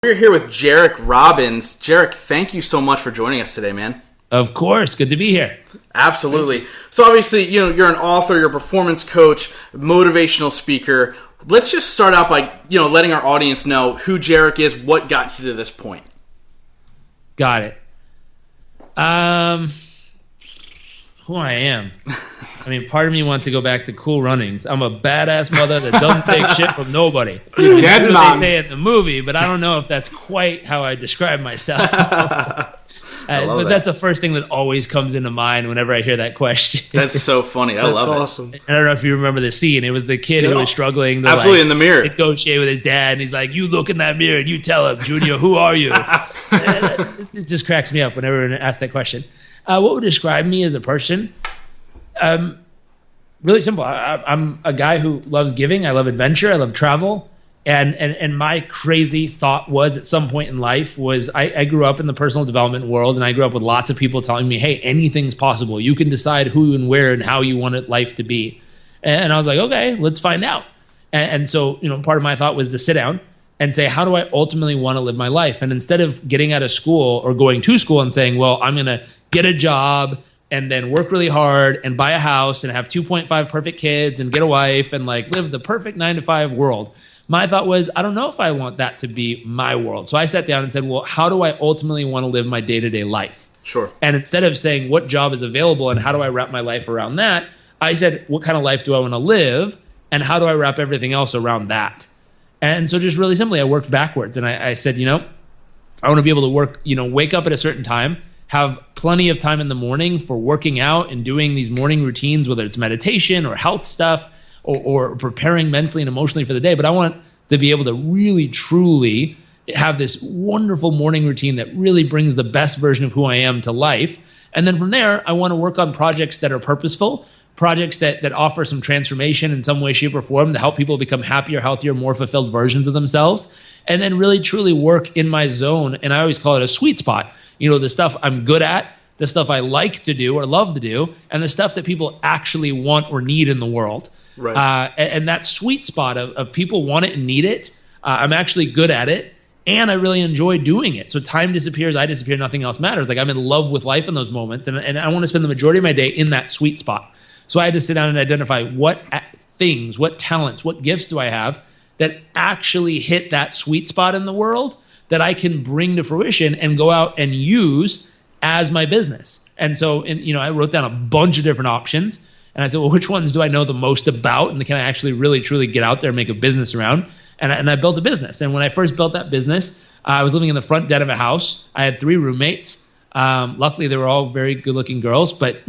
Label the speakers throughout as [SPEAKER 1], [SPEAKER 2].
[SPEAKER 1] We're here with Jairek Robbins. Jairek, thank you so much for joining us today, man.
[SPEAKER 2] Of course. Good to be here.
[SPEAKER 1] Absolutely. So obviously, you're an author, you're a performance coach, motivational speaker. Let's just start out by, letting our audience know who Jairek is, what got you to this point.
[SPEAKER 2] Got it. Who I am. Part of me wants to go back to Cool Runnings. I'm a badass mother that doesn't take shit from nobody. That's what they say in the movie, but I don't know if that's quite how I describe myself. But that's the first thing that always comes into mind whenever I hear that question.
[SPEAKER 1] That's so funny. I love it.
[SPEAKER 3] That's awesome.
[SPEAKER 2] I don't know if you remember the scene. It was the kid who was struggling to
[SPEAKER 1] absolutely in the mirror
[SPEAKER 2] negotiate with his dad, and he's like, "You look in that mirror and you tell him, Junior, who are you?" It just cracks me up whenever I ask that question. What would describe me as a person? Really simple. I'm a guy who loves giving. I love adventure. I love travel. And my crazy thought was at some point in life was I grew up in the personal development world, and I grew up with lots of people telling me, hey, anything's possible. You can decide who and where and how you want life to be. And I was like, okay, let's find out. And so, part of my thought was to sit down and say, how do I ultimately want to live my life? And instead of getting out of school or going to school and saying, well, I'm going to get a job and then work really hard and buy a house and have 2.5 perfect kids and get a wife and live the perfect 9-to-5 world. My thought was, I don't know if I want that to be my world. So I sat down and said, well, how do I ultimately want to live my day-to-day life?
[SPEAKER 1] Sure. And
[SPEAKER 2] instead of saying what job is available and how do I wrap my life around that, I said, what kind of life do I want to live and how do I wrap everything else around that? And so just really simply, I worked backwards and I said, I want to be able to work, wake up at a certain time, have plenty of time in the morning for working out and doing these morning routines, whether it's meditation or health stuff or preparing mentally and emotionally for the day. But I want to be able to really, truly have this wonderful morning routine that really brings the best version of who I am to life. And then from there, I want to work on projects that are purposeful, projects that offer some transformation in some way, shape, or form to help people become happier, healthier, more fulfilled versions of themselves. And then really, truly work in my zone. And I always call it a sweet spot. The stuff I'm good at, the stuff I like to do or love to do, and the stuff that people actually want or need in the world. Right. And that sweet spot of people want it and need it, I'm actually good at it, and I really enjoy doing it. So time disappears, I disappear, nothing else matters. I'm in love with life in those moments, and I want to spend the majority of my day in that sweet spot. So I had to sit down and identify what things, what talents, what gifts do I have that actually hit that sweet spot in the world that I can bring to fruition and go out and use as my business. And so, I wrote down a bunch of different options. And I said, well, which ones do I know the most about? And can I actually really, truly get out there and make a business around? And I built a business. And when I first built that business, I was living in the front den of a house. I had 3 roommates. Luckily, they were all very good-looking girls, but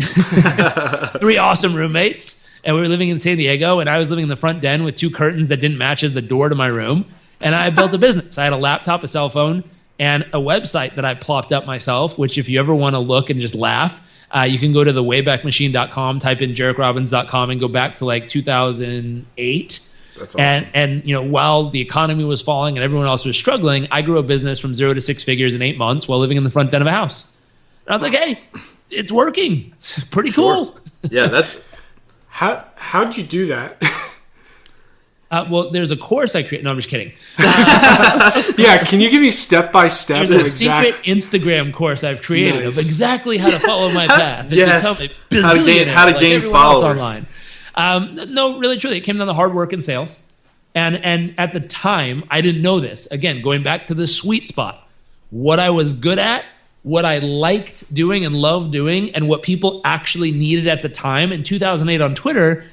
[SPEAKER 2] 3 awesome roommates. And we were living in San Diego, and I was living in the front den with 2 curtains that didn't match as the door to my room. And I built a business. I had a laptop, a cell phone, and a website that I plopped up myself, which if you ever want to look and just laugh, you can go to thewaybackmachine.com, type in JarekRobbins.com, and go back to 2008.
[SPEAKER 1] That's awesome.
[SPEAKER 2] And while the economy was falling and everyone else was struggling, I grew a business from 0 to 6 figures in 8 months while living in the front den of a house. And I was like, hey, it's working. It's pretty cool.
[SPEAKER 1] Yeah, that's...
[SPEAKER 3] How'd you do that?
[SPEAKER 2] Well, there's a course I created. No, I'm just kidding.
[SPEAKER 3] Yeah, can you give me step-by-step?
[SPEAKER 2] There's a secret Instagram course I've created of exactly how to follow my path.
[SPEAKER 1] Yes. How to gain followers.
[SPEAKER 2] Online. No, really, truly, it came down to hard work and sales. And at the time, I didn't know this. Again, going back to the sweet spot. What I was good at, what I liked doing and loved doing, and what people actually needed at the time. In 2008 on Twitter,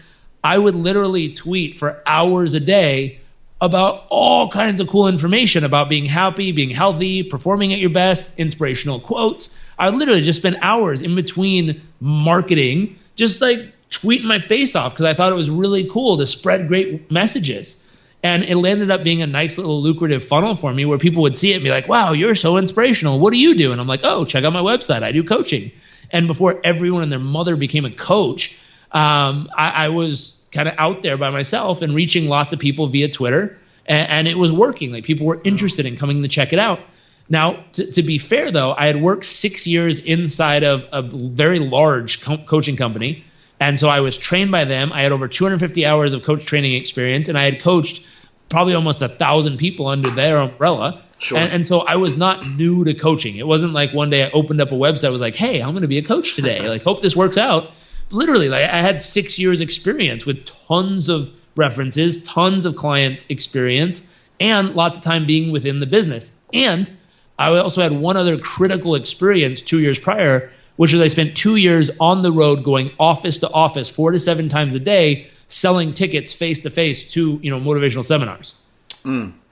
[SPEAKER 2] I would literally tweet for hours a day about all kinds of cool information about being happy, being healthy, performing at your best, inspirational quotes. I would literally just spend hours in between marketing, just tweeting my face off because I thought it was really cool to spread great messages. And it landed up being a nice little lucrative funnel for me where people would see it and be like, wow, you're so inspirational. What do you do? And I'm like, oh, check out my website. I do coaching. And before everyone and their mother became a coach, I was kind of out there by myself and reaching lots of people via Twitter, and it was working. People were interested in coming to check it out. Now, to be fair, though, I had worked 6 years inside of a very large coaching company, and so I was trained by them. I had over 250 hours of coach training experience, and I had coached probably almost 1,000 people under their umbrella.
[SPEAKER 1] Sure.
[SPEAKER 2] And so I was not new to coaching. It wasn't like one day I opened up a website, was like, hey, I'm going to be a coach today. Like, hope this works out. Literally, like, I had 6 years experience with tons of references, tons of client experience, and lots of time being within the business. And I also had one other critical experience 2 years prior, which was I spent 2 years on the road going office to office 4 to 7 times a day, selling tickets face to face to, motivational seminars.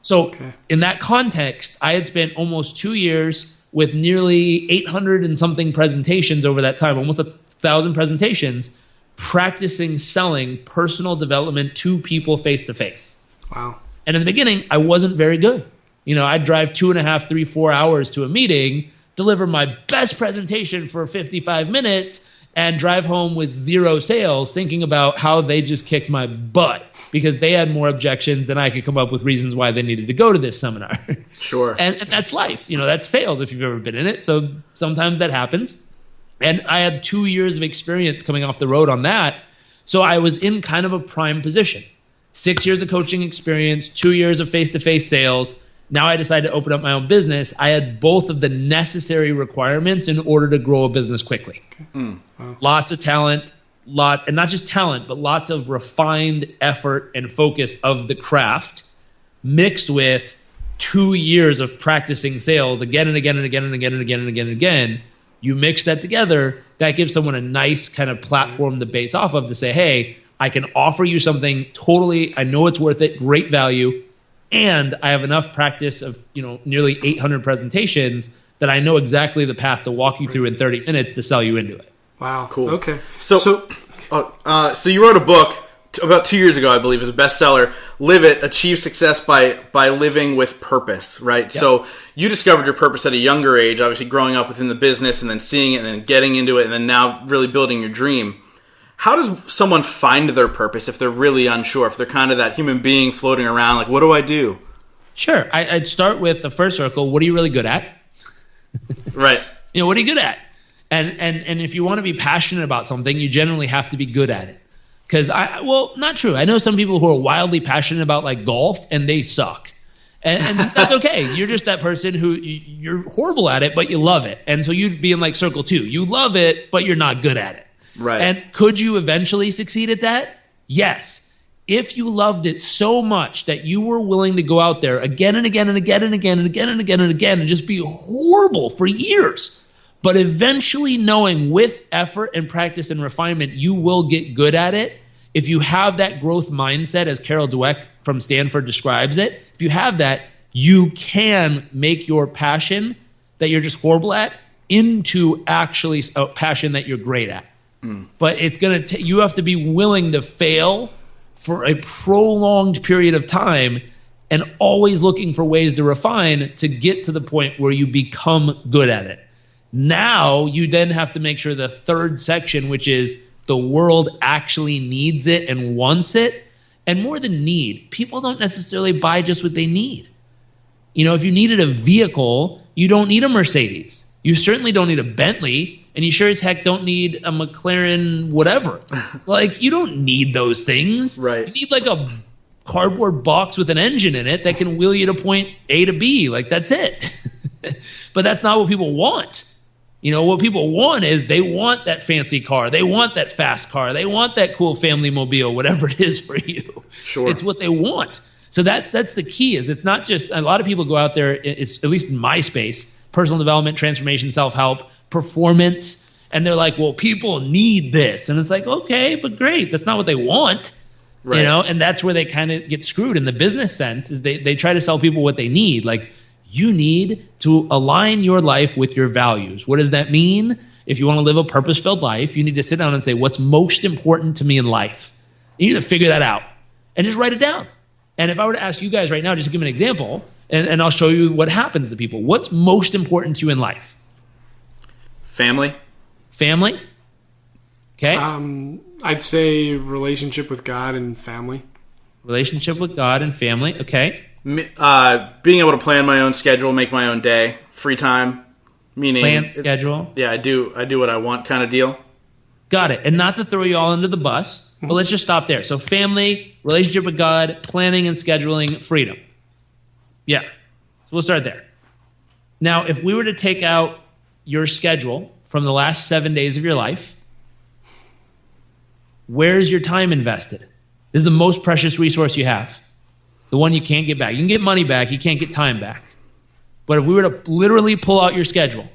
[SPEAKER 2] So in that context, I had spent almost 2 years with nearly 800 and something presentations over that time, almost 1,000 presentations, practicing selling personal development to people face to face.
[SPEAKER 3] Wow.
[SPEAKER 2] And in the beginning, I wasn't very good. I'd drive 2.5, 3, 4 hours to a meeting, deliver my best presentation for 55 minutes, and drive home with 0 sales, thinking about how they just kicked my butt because they had more objections than I could come up with reasons why they needed to go to this seminar.
[SPEAKER 1] Sure.
[SPEAKER 2] And that's life. That's sales if you've ever been in it. So sometimes that happens. And I had 2 years of experience coming off the road on that. So I was in kind of a prime position. 6 years of coaching experience, 2 years of face-to-face sales. Now I decided to open up my own business. I had both of the necessary requirements in order to grow a business quickly.
[SPEAKER 3] Wow.
[SPEAKER 2] Lots of talent, and not just talent, but lots of refined effort and focus of the craft mixed with 2 years of practicing sales again and again and again and again and again and again and again. You mix that together, that gives someone a nice kind of platform to base off of to say, hey, I can offer you something totally, I know it's worth it, great value, and I have enough practice of nearly 800 presentations that I know exactly the path to walk you through in 30 minutes to sell you into it.
[SPEAKER 3] Wow.
[SPEAKER 1] Cool.
[SPEAKER 3] Okay.
[SPEAKER 1] So you wrote a book about 2 years ago, I believe, it was a bestseller. Live It, Achieve Success by Living with Purpose, right? Yep. So you discovered your purpose at a younger age, obviously growing up within the business and then seeing it and then getting into it and then now really building your dream. How does someone find their purpose if they're really unsure, if they're kind of that human being floating around, like, what do I do?
[SPEAKER 2] Sure. I'd start with the first circle. What are you really good at?
[SPEAKER 1] Right.
[SPEAKER 2] What are you good at? And if you want to be passionate about something, you generally have to be good at it. Because not true. I know some people who are wildly passionate about like golf and they suck. And that's okay. You're just that person who you're horrible at it, but you love it. And so you'd be in like circle 2. You love it, but you're not good at it.
[SPEAKER 1] Right.
[SPEAKER 2] And could you eventually succeed at that? Yes. If you loved it so much that you were willing to go out there again and again and again and again and again and again and again and just be horrible for years, but eventually knowing with effort and practice and refinement, you will get good at it. If you have that growth mindset, as Carol Dweck from Stanford describes it, if you have that, you can make your passion that you're just horrible at into actually a passion that you're great at. But it's going to you have to be willing to fail for a prolonged period of time and always looking for ways to refine to get to the point where you become good at it. Now you then have to make sure the third section, which is the world actually needs it and wants it. And more than need, people don't necessarily buy just what they need. If you needed a vehicle, you don't need a Mercedes. You certainly don't need a Bentley. And you sure as heck don't need a McLaren whatever. Like, you don't need those things.
[SPEAKER 1] Right.
[SPEAKER 2] You need like a cardboard box with an engine in it that can wheel you to point A to B. Like, that's it. But that's not what people want. What people want is they want that fancy car. They want that fast car. They want that cool family mobile, whatever it is for you.
[SPEAKER 1] Sure.
[SPEAKER 2] It's what they want. So that's the key. Is it's not just, a lot of people go out there, it's, at least in my space, personal development, transformation, self-help, performance, and they're like, well, people need this. And it's like, okay, but great. That's not what they want. Right. And that's where they kind of get screwed in the business sense, is they try to sell people what they need. Like, you need to align your life with your values. What does that mean? If you want to live a purpose-filled life, you need to sit down and say, what's most important to me in life? You need to figure that out and just write it down. And if I were to ask you guys right now, just to give an example, and I'll show you what happens to people. What's most important to you in life?
[SPEAKER 1] Family.
[SPEAKER 2] Okay.
[SPEAKER 3] I'd say relationship with God and family.
[SPEAKER 2] Relationship with God and family. Okay.
[SPEAKER 1] Being able to plan my own schedule, make my own day, free time, meaning
[SPEAKER 2] plan schedule.
[SPEAKER 1] Yeah, I do what I want kind of deal.
[SPEAKER 2] Got it. And not to throw you all under the bus, but let's just stop there. So family, relationship with God, planning and scheduling, freedom. Yeah. So we'll start there. Now, if we were to take out your schedule from the last 7 days of your life, where's your time invested? This is the most precious resource you have. The one you can't get back. You can get money back, you can't get time back. But if we were to literally pull out your schedule,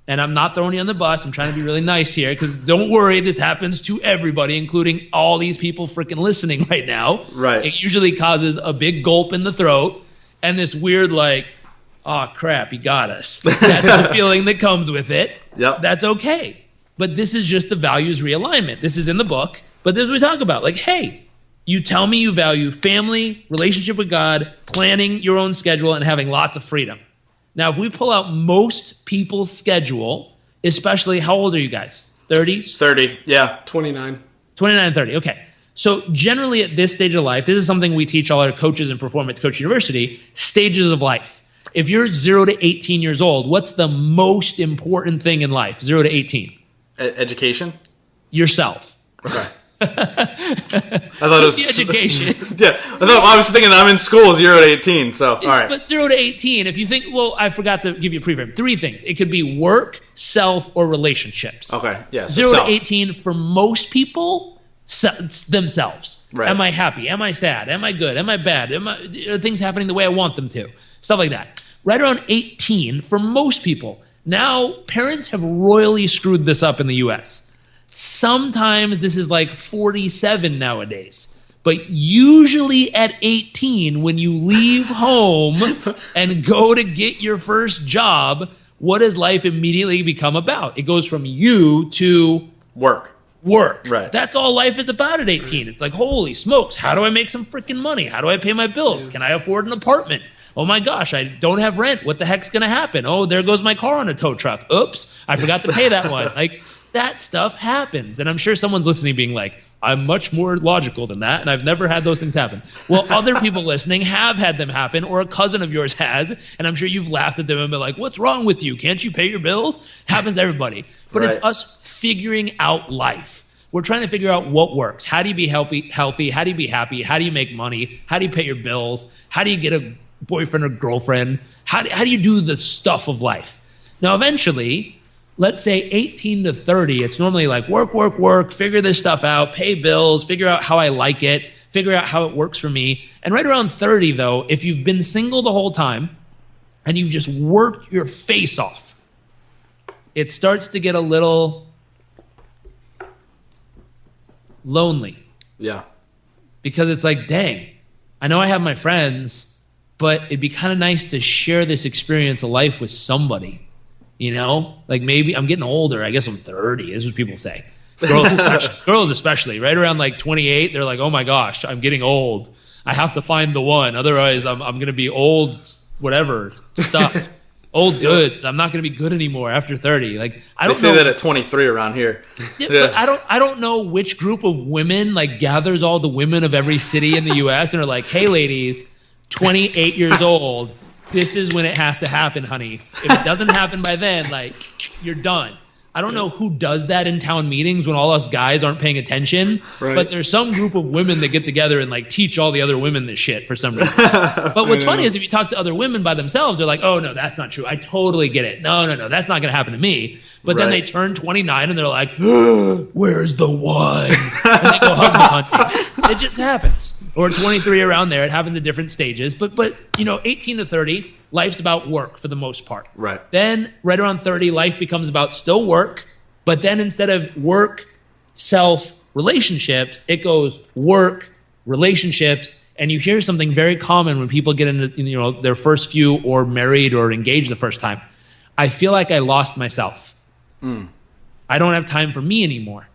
[SPEAKER 2] and I'm not throwing you on the bus, I'm trying to be really nice here, because don't worry, this happens to everybody, including all these people freaking listening right now.
[SPEAKER 1] Right.
[SPEAKER 2] It usually causes a big gulp in the throat, and this weird like, oh crap, he got us. That's the feeling that comes with it.
[SPEAKER 1] Yep.
[SPEAKER 2] That's okay. But this is just the values realignment. This is in the book, but this is what we talk about. Like, hey, you tell me you value family, relationship with God, planning your own schedule, and having lots of freedom. Now, if we pull out most people's schedule, especially, how old are you guys? 30s?
[SPEAKER 1] 30, yeah.
[SPEAKER 3] 29.
[SPEAKER 2] 29 and 30, okay. So generally at this stage of life, this is something we teach all our coaches in Performance Coach University, stages of life. If you're 0 to 18 years old, what's the most important thing in life, 0 to 18?
[SPEAKER 1] Education?
[SPEAKER 2] Yourself.
[SPEAKER 1] Okay. I thought it was
[SPEAKER 2] The education.
[SPEAKER 1] Yeah, I was thinking I'm in school 0 to 18. So all right,
[SPEAKER 2] but 0 to 18. If you think, well, I forgot to give you a preview. 3 things. It could be work, self, or relationships.
[SPEAKER 1] Okay, yeah. So
[SPEAKER 2] 0
[SPEAKER 1] self.
[SPEAKER 2] to 18 for most people, themselves.
[SPEAKER 1] Right.
[SPEAKER 2] Am I happy? Am I sad? Am I good? Am I bad? Are things happening the way I want them to? Stuff like that. Right around 18 for most people. Now, parents have royally screwed this up in the U.S. Sometimes this is like 47 nowadays. But usually at 18, when you leave home and go to get your first job, what does life immediately become about? It goes from you to
[SPEAKER 1] work. Right.
[SPEAKER 2] That's all life is about at 18. It's like, holy smokes, how do I make some freaking money? How do I pay my bills? Can I afford an apartment? Oh my gosh, I don't have rent. What the heck's going to happen? Oh, there goes my car on a tow truck. Oops, I forgot to pay that one. Like, that stuff happens. And I'm sure someone's listening being like, I'm much more logical than that, and I've never had those things happen. Well, other people listening have had them happen, or a cousin of yours has, and I'm sure you've laughed at them and been like, what's wrong with you? Can't you pay your bills? Happens to everybody. But It's us figuring out life. We're trying to figure out what works. How do you be healthy? How do you be happy? How do you make money? How do you pay your bills? How do you get a boyfriend or girlfriend? How do you do the stuff of life? Now, eventually, let's say 18 to 30, it's normally like work, figure this stuff out, pay bills, figure out how I like it, figure out how it works for me. And right around 30, though, if you've been single the whole time and you've just worked your face off, it starts to get a little lonely.
[SPEAKER 1] Yeah.
[SPEAKER 2] Because it's like, dang, I know I have my friends, but it'd be kind of nice to share this experience of life with somebody. You know, like maybe I'm getting older. I guess I'm 30. This is what people say. Girls especially, right around like 28, they're like, oh my gosh, I'm getting old. I have to find the one. Otherwise, I'm going to be old, whatever stuff. Old goods. I'm not going to be good anymore after 30. Like, I don't know.
[SPEAKER 1] They say that at 23 around here.
[SPEAKER 2] Yeah, but I don't know which group of women like gathers all the women of every city in the U.S. and are like, hey, ladies, 28 years old. This is when it has to happen, honey. If it doesn't happen by then, like, you're done. I don't know who does that in town meetings when all us guys aren't paying attention, but there's some group of women that get together and like teach all the other women this shit for some reason. But what's funny is if you talk to other women by themselves, they're like, oh no, that's not true. I totally get it. No, that's not going to happen to me. But then they turn 29 and they're like, where's the one? And they go husband hunting. It just happens. Or 23 around there. It happens at different stages. But 18 to 30, life's about work for the most part.
[SPEAKER 1] Right.
[SPEAKER 2] Then right around 30, life becomes about still work. But then instead of work, self, relationships, it goes work, relationships. And you hear something very common when people get into their first few or married or engaged the first time. I feel like I lost myself. I don't have time for me anymore.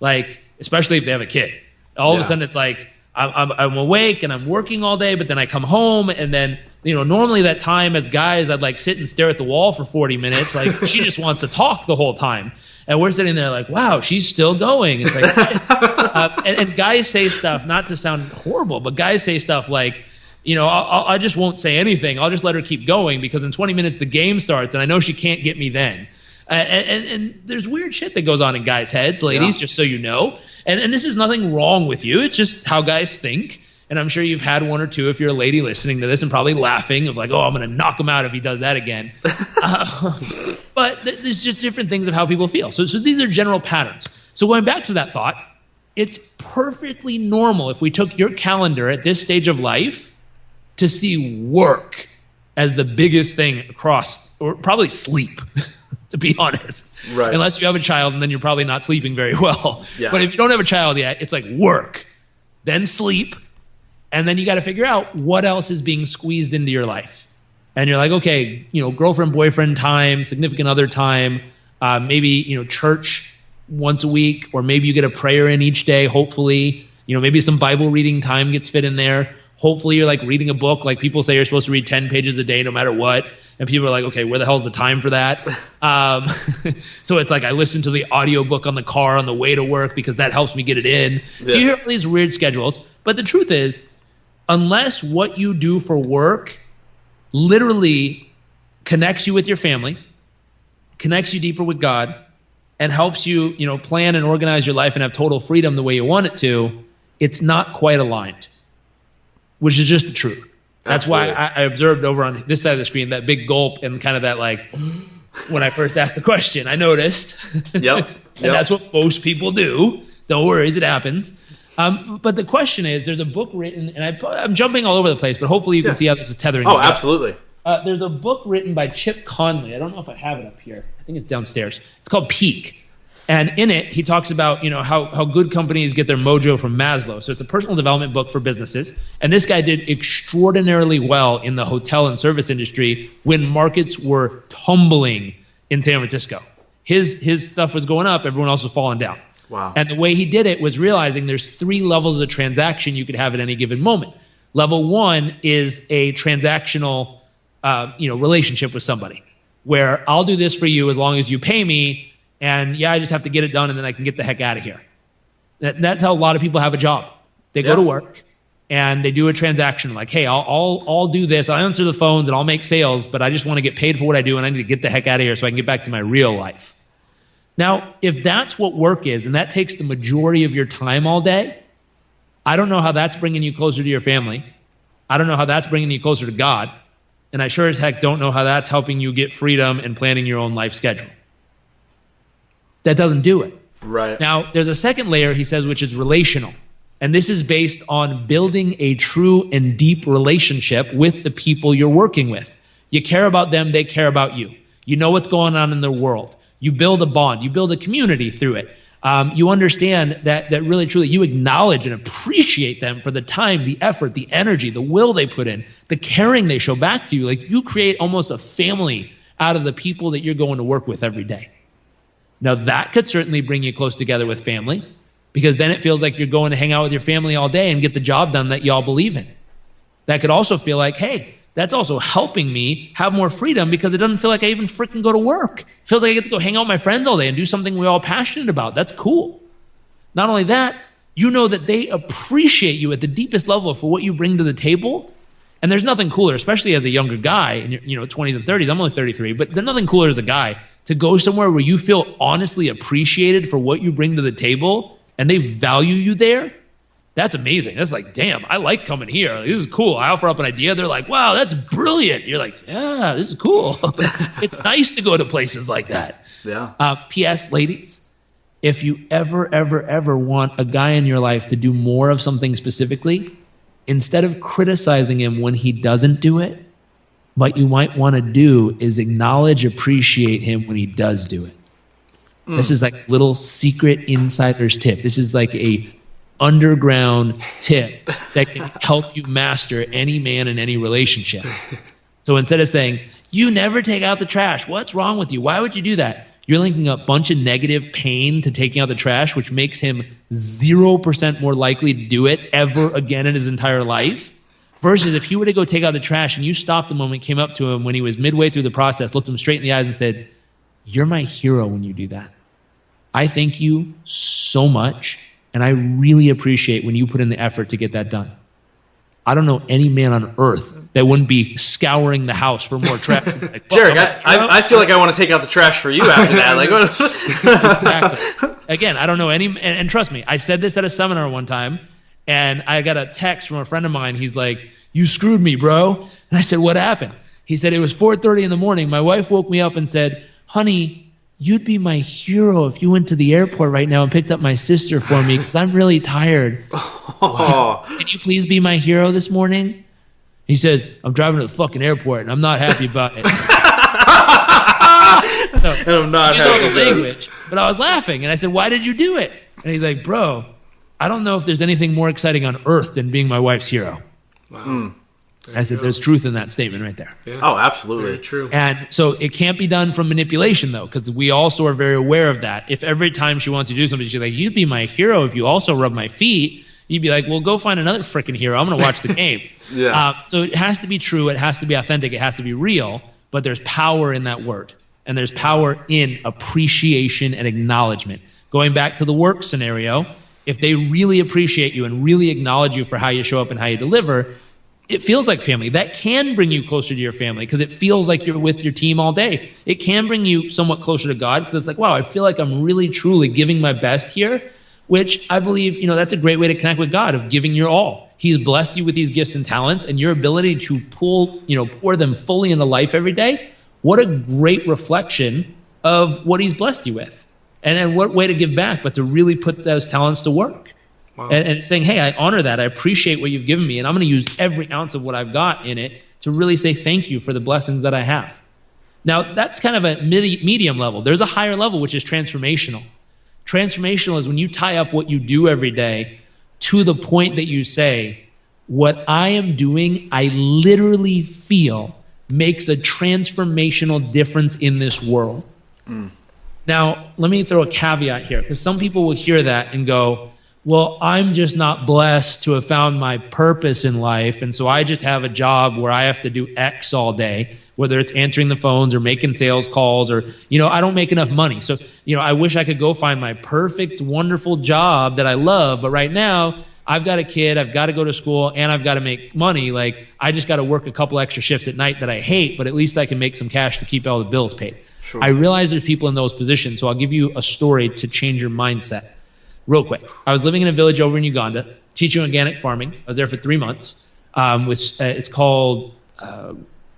[SPEAKER 2] Like, especially if they have a kid. All of a sudden it's like, I'm awake and I'm working all day, but then I come home and then, normally that time as guys, I'd like sit and stare at the wall for 40 minutes. Like, she just wants to talk the whole time. And we're sitting there like, wow, she's still going. It's like, and guys say stuff, not to sound horrible, but guys say stuff like, I just won't say anything. I'll just let her keep going because in 20 minutes the game starts and I know she can't get me then. And there's weird shit that goes on in guys' heads, ladies, just so you know. And this is nothing wrong with you. It's just how guys think. And I'm sure you've had one or two if you're a lady listening to this and probably laughing of like, oh, I'm going to knock him out if he does that again. But there's just different things of how people feel. So these are general patterns. So going back to that thought, it's perfectly normal if we took your calendar at this stage of life to see work as the biggest thing across, or probably sleep, to be honest.
[SPEAKER 1] Right.
[SPEAKER 2] Unless you have a child, and then you're probably not sleeping very well.
[SPEAKER 1] Yeah.
[SPEAKER 2] But if you don't have a child yet, it's like work, then sleep, and then you got to figure out what else is being squeezed into your life. And you're like, okay, girlfriend, boyfriend time, significant other time, maybe, church once a week, or maybe you get a prayer in each day, hopefully. Maybe some Bible reading time gets fit in there. Hopefully you're like reading a book. Like people say you're supposed to read 10 pages a day no matter what. And people are like, okay, where the hell's the time for that? So it's like I listen to the audiobook on the car on the way to work because that helps me get it in. Yeah. So you hear all these weird schedules. But the truth is, unless what you do for work literally connects you with your family, connects you deeper with God, and helps you, plan and organize your life and have total freedom the way you want it to, it's not quite aligned, which is just the truth. That's Absolutely. Why I observed over on this side of the screen that big gulp and kind of that like, when I first asked the question, I noticed.
[SPEAKER 1] Yep.
[SPEAKER 2] And that's what most people do. Don't worry, it happens. But the question is, there's a book written, and I'm jumping all over the place, but hopefully you can see how this is tethering.
[SPEAKER 1] Oh, absolutely.
[SPEAKER 2] There's a book written by Chip Conley. I don't know if I have it up here. I think it's downstairs. It's called Peak. And in it, he talks about, how good companies get their mojo from Maslow. So it's a personal development book for businesses. And this guy did extraordinarily well in the hotel and service industry when markets were tumbling in San Francisco. His stuff was going up, everyone else was falling down.
[SPEAKER 1] Wow.
[SPEAKER 2] And the way he did it was realizing there's 3 levels of transaction you could have at any given moment. Level 1 is a transactional, relationship with somebody where I'll do this for you as long as you pay me. And I just have to get it done and then I can get the heck out of here. That's how a lot of people have a job. They go to work and they do a transaction like, hey, I'll do this. I'll answer the phones and I'll make sales, but I just want to get paid for what I do and I need to get the heck out of here so I can get back to my real life. Now, if that's what work is and that takes the majority of your time all day, I don't know how that's bringing you closer to your family. I don't know how that's bringing you closer to God. And I sure as heck don't know how that's helping you get freedom and planning your own life schedule. That doesn't do it.
[SPEAKER 1] Right.
[SPEAKER 2] Now, there's a second layer, he says, which is relational. And this is based on building a true and deep relationship with the people you're working with. You care about them, they care about you. You know what's going on in their world. You build a bond. You build a community through it. You understand that really, truly, you acknowledge and appreciate them for the time, the effort, the energy, the will they put in, the caring they show back to you. Like you create almost a family out of the people that you're going to work with every day. Now, that could certainly bring you close together with family because then it feels like you're going to hang out with your family all day and get the job done that y'all believe in. That could also feel like, hey, that's also helping me have more freedom because it doesn't feel like I even freaking go to work. It feels like I get to go hang out with my friends all day and do something we're all passionate about. That's cool. Not only that, you know that they appreciate you at the deepest level for what you bring to the table. And there's nothing cooler, especially as a younger guy in your 20s and 30s. I'm only 33, but there's nothing cooler as a guy to go somewhere where you feel honestly appreciated for what you bring to the table and they value you there. That's amazing. That's like, damn, I like coming here. Like, this is cool. I offer up an idea. They're like, wow, that's brilliant. You're like, yeah, this is cool. It's nice to go to places like that.
[SPEAKER 1] Yeah.
[SPEAKER 2] P.S. Ladies, if you ever want a guy in your life to do more of something specifically, instead of criticizing him when he doesn't do it, what you might want to do is acknowledge, appreciate him when he does do it. This is like little secret insider's tip. This is like a underground tip that can help you master any man in any relationship. So instead of saying, you never take out the trash, what's wrong with you? Why would you do that? You're linking a bunch of negative pain to taking out the trash, which makes him 0% more likely to do it ever again in his entire life. Versus if he were to go take out the trash and you stopped the moment, came up to him when he was midway through the process, looked him straight in the eyes and said, you're my hero when you do that. I thank you so much, and I really appreciate when you put in the effort to get that done. I don't know any man on earth that wouldn't be scouring the house for more trash. Like,
[SPEAKER 1] Jairek, I feel like I want to take out the trash for you after that. Like,
[SPEAKER 2] exactly. Again, I don't know any, and trust me, I said this at a seminar one time, And I got a text from a friend of mine. He's like, "You screwed me, bro." And I said, "What happened?" He said, "It was 4:30 in the morning. My wife woke me up and said, 'Honey, you'd be my hero if you went to the airport right now and picked up my sister for me because I'm really tired. Can you please be my hero this morning?'" He says, "I'm driving to the fucking airport and I'm not happy about it."
[SPEAKER 1] And I'm not happy
[SPEAKER 2] about language. But I was laughing and I said, "Why did you do it?" And he's like, "Bro, I don't know if there's anything more exciting on earth than being my wife's hero."
[SPEAKER 3] Wow.
[SPEAKER 2] I said, "There's truth in that statement right there."
[SPEAKER 3] Yeah.
[SPEAKER 1] Oh, absolutely.
[SPEAKER 3] Very true.
[SPEAKER 2] And so it can't be done from manipulation, though, because we also are very aware of that. If every time she wants you to do something, she's like, "You'd be my hero if you also rub my feet," you'd be like, "Well, go find another freaking hero. I'm going to watch the game."
[SPEAKER 1] Yeah.
[SPEAKER 2] So it has to be true. It has to be authentic. It has to be real. But there's power in that word. And there's power in appreciation and acknowledgement. Going back to the work scenario, if they really appreciate you and really acknowledge you for how you show up and how you deliver, it feels like family. That can bring you closer to your family because it feels like you're with your team all day. It can bring you somewhat closer to God because it's like, wow, I feel like I'm really, truly giving my best here, which I believe, that's a great way to connect with God, of giving your all. He's blessed you with these gifts and talents, and your ability to pour them fully into life every day. What a great reflection of what he's blessed you with. And what way to give back, but to really put those talents to work.
[SPEAKER 3] Wow.
[SPEAKER 2] And saying, hey, I honor that. I appreciate what you've given me, and I'm going to use every ounce of what I've got in it to really say thank you for the blessings that I have. Now, that's kind of a medium level. There's a higher level, which is transformational. Transformational is when you tie up what you do every day to the point that you say, what I am doing, I literally feel makes a transformational difference in this world. Now, let me throw a caveat here, because some people will hear that and go, well, I'm just not blessed to have found my purpose in life, and so I just have a job where I have to do X all day, whether it's answering the phones or making sales calls or, I don't make enough money. So, I wish I could go find my perfect, wonderful job that I love, but right now, I've got a kid, I've got to go to school, and I've got to make money. Like, I just got to work a couple extra shifts at night that I hate, but at least I can make some cash to keep all the bills paid. Sure. I realize there's people in those positions, so I'll give you a story to change your mindset. Real quick. I was living in a village over in Uganda, teaching organic farming. I was there for 3 months. It's called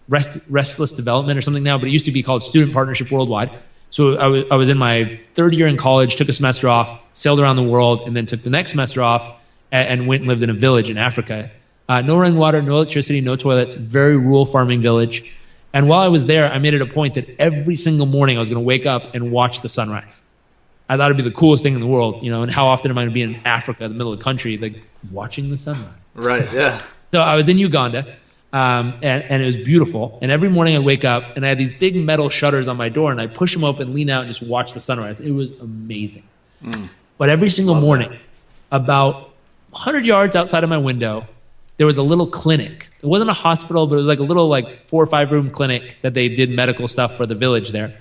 [SPEAKER 2] Restless Development or something now, but it used to be called Student Partnership Worldwide. So I was in my third year in college, took a semester off, sailed around the world, and then took the next semester off and went and lived in a village in Africa. No running water, no electricity, no toilets, very rural farming village. And while I was there, I made it a point that every single morning I was going to wake up and watch the sunrise. I thought it'd be the coolest thing in the world, and how often am I going to be in Africa, the middle of the country, like watching the sunrise?
[SPEAKER 1] Right, yeah.
[SPEAKER 2] So I was in Uganda, and it was beautiful. And every morning I'd wake up, and I had these big metal shutters on my door, and I'd push them open, lean out, and just watch the sunrise. It was amazing. But every single morning, about 100 yards outside of my window, there was a little clinic. It wasn't a hospital, but it was like a little 4 or 5 room clinic that they did medical stuff for the village there.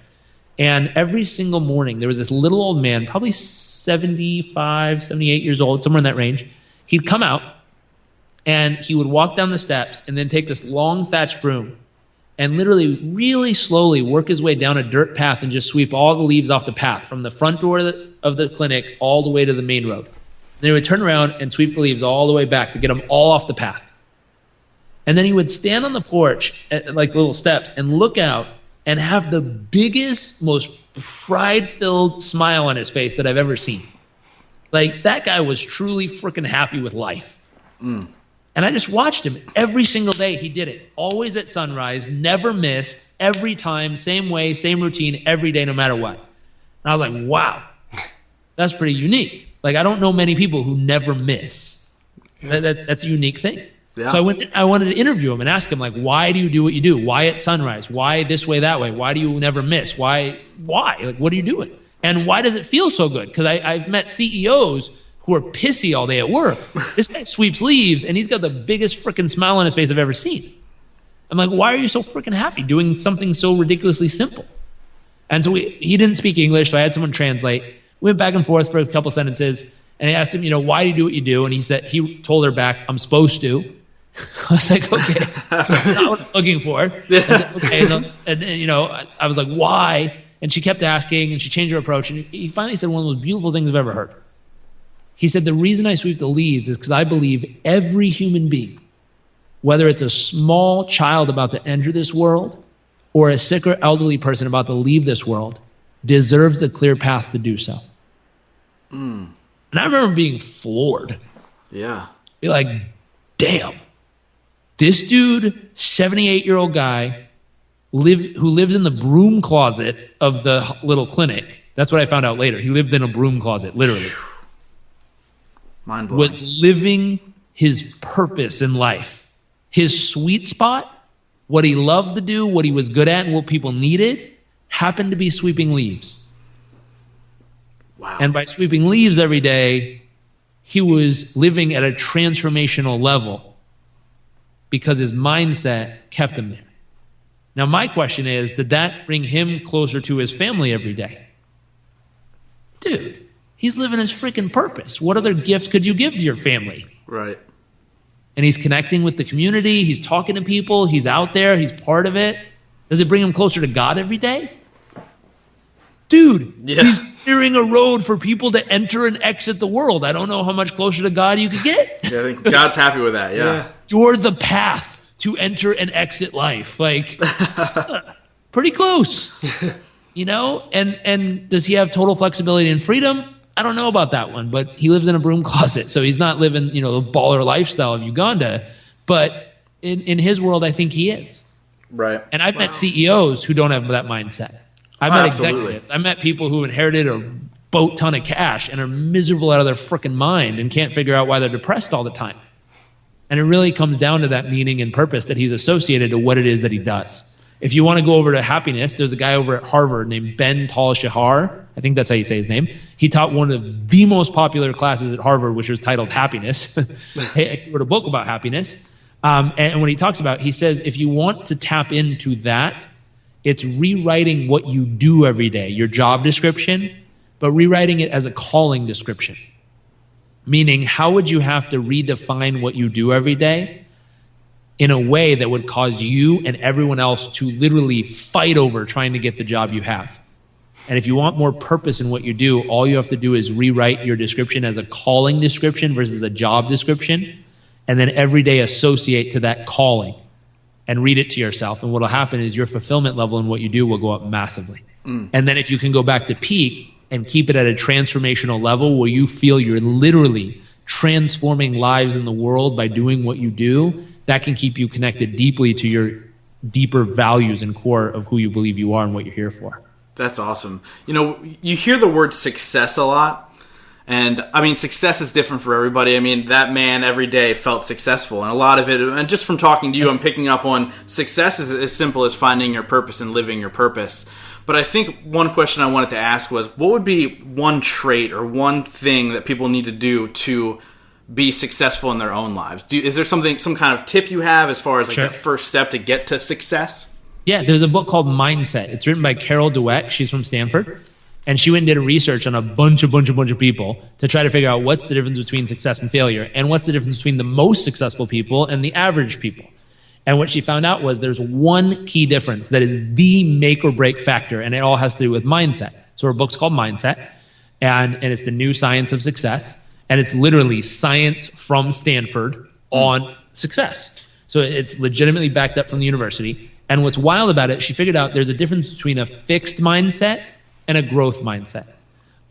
[SPEAKER 2] And every single morning, there was this little old man, probably 75, 78 years old, somewhere in that range. He'd come out, and he would walk down the steps and then take this long thatched broom and literally really slowly work his way down a dirt path and just sweep all the leaves off the path from the front door of the clinic all the way to the main road. Then he would turn around and sweep the leaves all the way back to get them all off the path. And then he would stand on the porch at little steps and look out and have the biggest, most pride-filled smile on his face that I've ever seen. That guy was truly freaking happy with life. And I just watched him every single day. He did it. Always at sunrise, never missed, every time, same way, same routine, every day, no matter what. And I was like, wow, that's pretty unique. I don't know many people who never miss. That's a unique thing. Yeah. So I wanted to interview him and ask him, why do you do what you do? Why at sunrise? Why this way, that way? Why do you never miss? Why? What are you doing? And why does it feel so good? Because I've met CEOs who are pissy all day at work. This guy sweeps leaves, and he's got the biggest freaking smile on his face I've ever seen. I'm like, why are you so freaking happy doing something so ridiculously simple? And so he didn't speak English, so I had someone translate. We went back and forth for a couple sentences, and I asked him, why do you do what you do? And he told her back, I'm supposed to. I was like, okay, that's not what I'm looking for. I said, okay, and I was like, why? And she kept asking, and she changed her approach, and he finally said one of the most beautiful things I've ever heard. He said, the reason I sweep the leaves is because I believe every human being, whether it's a small child about to enter this world or a sick or elderly person about to leave this world, deserves a clear path to do so. And I remember being floored.
[SPEAKER 1] Yeah.
[SPEAKER 2] Be like, damn, this dude, 78-year-old guy, who lives in the broom closet of the little clinic. That's what I found out later. He lived in a broom closet, literally.
[SPEAKER 1] Mind blowing.
[SPEAKER 2] Was living his purpose in life. His sweet spot, what he loved to do, what he was good at, and what people needed, happened to be sweeping leaves.
[SPEAKER 1] Wow.
[SPEAKER 2] And by sweeping leaves every day, he was living at a transformational level because his mindset kept him there. Now, my question is, did that bring him closer to his family every day? Dude, he's living his freaking purpose. What other gifts could you give to your family?
[SPEAKER 1] Right.
[SPEAKER 2] And he's connecting with the community. He's talking to people. He's out there. He's part of it. Does it bring him closer to God every day? Dude, he's clearing a road for people to enter and exit the world. I don't know how much closer to God you could get.
[SPEAKER 1] Yeah, I think God's happy with that, yeah.
[SPEAKER 2] You're the path to enter and exit life. Like, pretty close. You know? And does he have total flexibility and freedom? I don't know about that one, but he lives in a broom closet, so he's not living, the baller lifestyle of Uganda. But in his world, I think he is.
[SPEAKER 1] Right.
[SPEAKER 2] And I've met CEOs who don't have that mindset. I've met executives. I've met people who inherited a boat ton of cash and are miserable out of their freaking mind and can't figure out why they're depressed all the time. And it really comes down to that meaning and purpose that he's associated to what it is that he does. If you want to go over to happiness, there's a guy over at Harvard named Ben Tal-Shahar. I think that's how you say his name. He taught one of the most popular classes at Harvard, which was titled Happiness. He wrote a book about happiness. And when he talks about, he says, if you want to tap into that, it's rewriting what you do every day, your job description, but rewriting it as a calling description. Meaning, how would you have to redefine what you do every day in a way that would cause you and everyone else to literally fight over trying to get the job you have? And if you want more purpose in what you do, all you have to do is rewrite your description as a calling description versus a job description, and then every day associate to that calling and read it to yourself. And what will happen is your fulfillment level in what you do will go up massively. And then if you can go back to peak and keep it at a transformational level where you feel you're literally transforming lives in the world by doing what you do, that can keep you connected deeply to your deeper values and core of who you believe you are and what you're here for.
[SPEAKER 1] That's awesome. You hear the word success a lot. And, success is different for everybody. That man every day felt successful. And a lot of it, and just from talking to you, I'm picking up on success is as simple as finding your purpose and living your purpose. But I think one question I wanted to ask was, what would be one trait or one thing that people need to do to be successful in their own lives? Is there some kind of tip you have as far as
[SPEAKER 2] Sure.
[SPEAKER 1] the first step to get to success?
[SPEAKER 2] Yeah, there's a book called Mindset. It's written by Carol Dweck. She's from Stanford. And she went and did a research on a bunch of people to try to figure out what's the difference between success and failure, and what's the difference between the most successful people and the average people. And what she found out was there's one key difference that is the make or break factor, and it all has to do with mindset. So her book's called Mindset, and it's the new science of success, and it's literally science from Stanford on success. So it's legitimately backed up from the university. And what's wild about it, she figured out there's a difference between a fixed mindset and a growth mindset.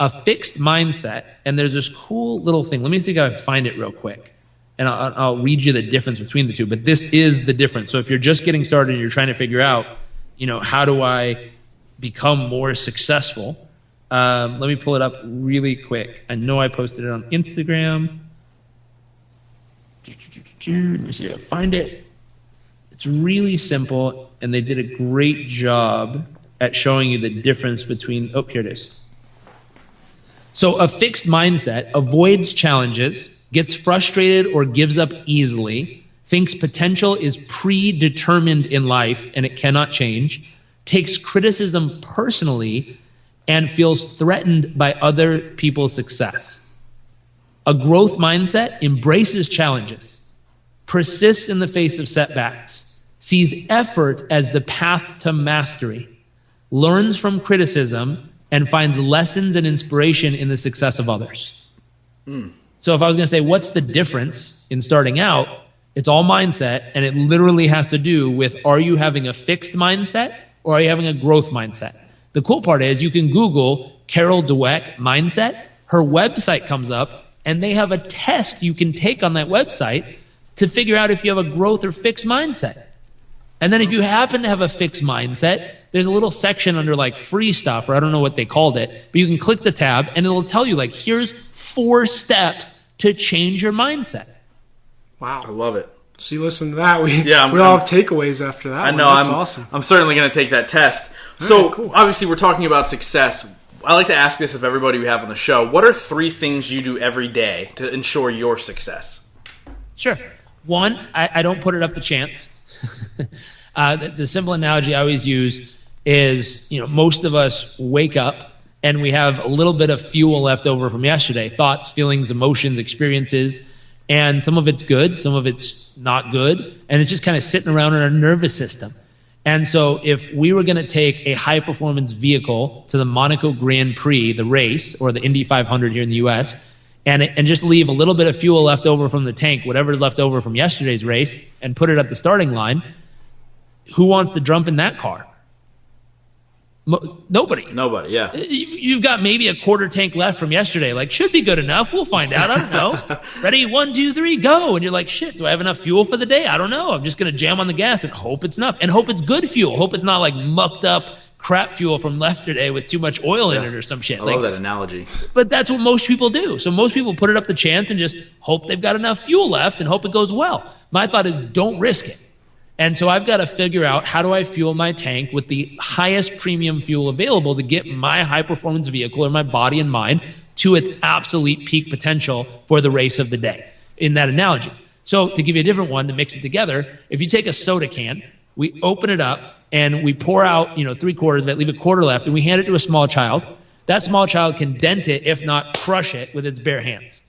[SPEAKER 2] A fixed mindset, and there's this cool little thing. Let me see if I can find it real quick. And I'll read you the difference between the two. But this is the difference. So if you're just getting started and you're trying to figure out, how do I become more successful? Let me pull it up really quick. I know I posted it on Instagram. Let me see if I can find it. It's really simple, and they did a great job at showing you the difference between, here it is. So a fixed mindset avoids challenges, gets frustrated or gives up easily, thinks potential is predetermined in life and it cannot change, takes criticism personally, and feels threatened by other people's success. A growth mindset embraces challenges, persists in the face of setbacks, sees effort as the path to mastery, learns from criticism, and finds lessons and inspiration in the success of others. So if I was going to say, what's the difference in starting out? It's all mindset, and it literally has to do with, are you having a fixed mindset or are you having a growth mindset? The cool part is you can Google Carol Dweck mindset. Her website comes up, and they have a test you can take on that website to figure out if you have a growth or fixed mindset. And then if you happen to have a fixed mindset, there's a little section under like free stuff, or I don't know what they called it, but you can click the tab and it'll tell you like, here's 4 steps to change your mindset.
[SPEAKER 3] Wow.
[SPEAKER 1] I love it.
[SPEAKER 3] So you listen to that. We
[SPEAKER 1] I'm-
[SPEAKER 3] all have takeaways after that.
[SPEAKER 1] I know.
[SPEAKER 3] That's
[SPEAKER 1] I'm
[SPEAKER 3] awesome.
[SPEAKER 1] I'm certainly going to take that test. So
[SPEAKER 3] cool.
[SPEAKER 1] obviously we're talking about success. I like to ask this of everybody we have on the show. What are 3 things you do every day to ensure your success?
[SPEAKER 2] Sure. One, I don't put it up to chance. The simple analogy I always use is, most of us wake up and we have a little bit of fuel left over from yesterday. Thoughts, feelings, emotions, experiences. And some of it's good, some of it's not good. And it's just kind of sitting around in our nervous system. And so if we were going to take a high-performance vehicle to the Monaco Grand Prix, the race, or the Indy 500 here in the U.S., and just leave a little bit of fuel left over from the tank, whatever's left over from yesterday's race, and put it at the starting line, who wants to jump in that car? Nobody.
[SPEAKER 1] Nobody, yeah.
[SPEAKER 2] You've got maybe a quarter tank left from yesterday. Like, should be good enough. We'll find out. I don't know. Ready? 1, 2, 3, go. And you're like, shit, do I have enough fuel for the day? I don't know. I'm just going to jam on the gas and hope it's enough. And hope it's good fuel. Hope it's not like mucked up crap fuel from yesterday with too much oil in it or some shit.
[SPEAKER 1] I love that analogy.
[SPEAKER 2] But that's what most people do. So most people put it up to chance and just hope they've got enough fuel left and hope it goes well. My thought is, don't risk it. And so I've got to figure out, how do I fuel my tank with the highest premium fuel available to get my high-performance vehicle or my body and mind to its absolute peak potential for the race of the day, in that analogy. So to give you a different one, to mix it together, if you take a soda can, we open it up and we pour out 3/4 of it, leave a quarter left, and we hand it to a small child. That small child can dent it, if not crush it, with its bare hands.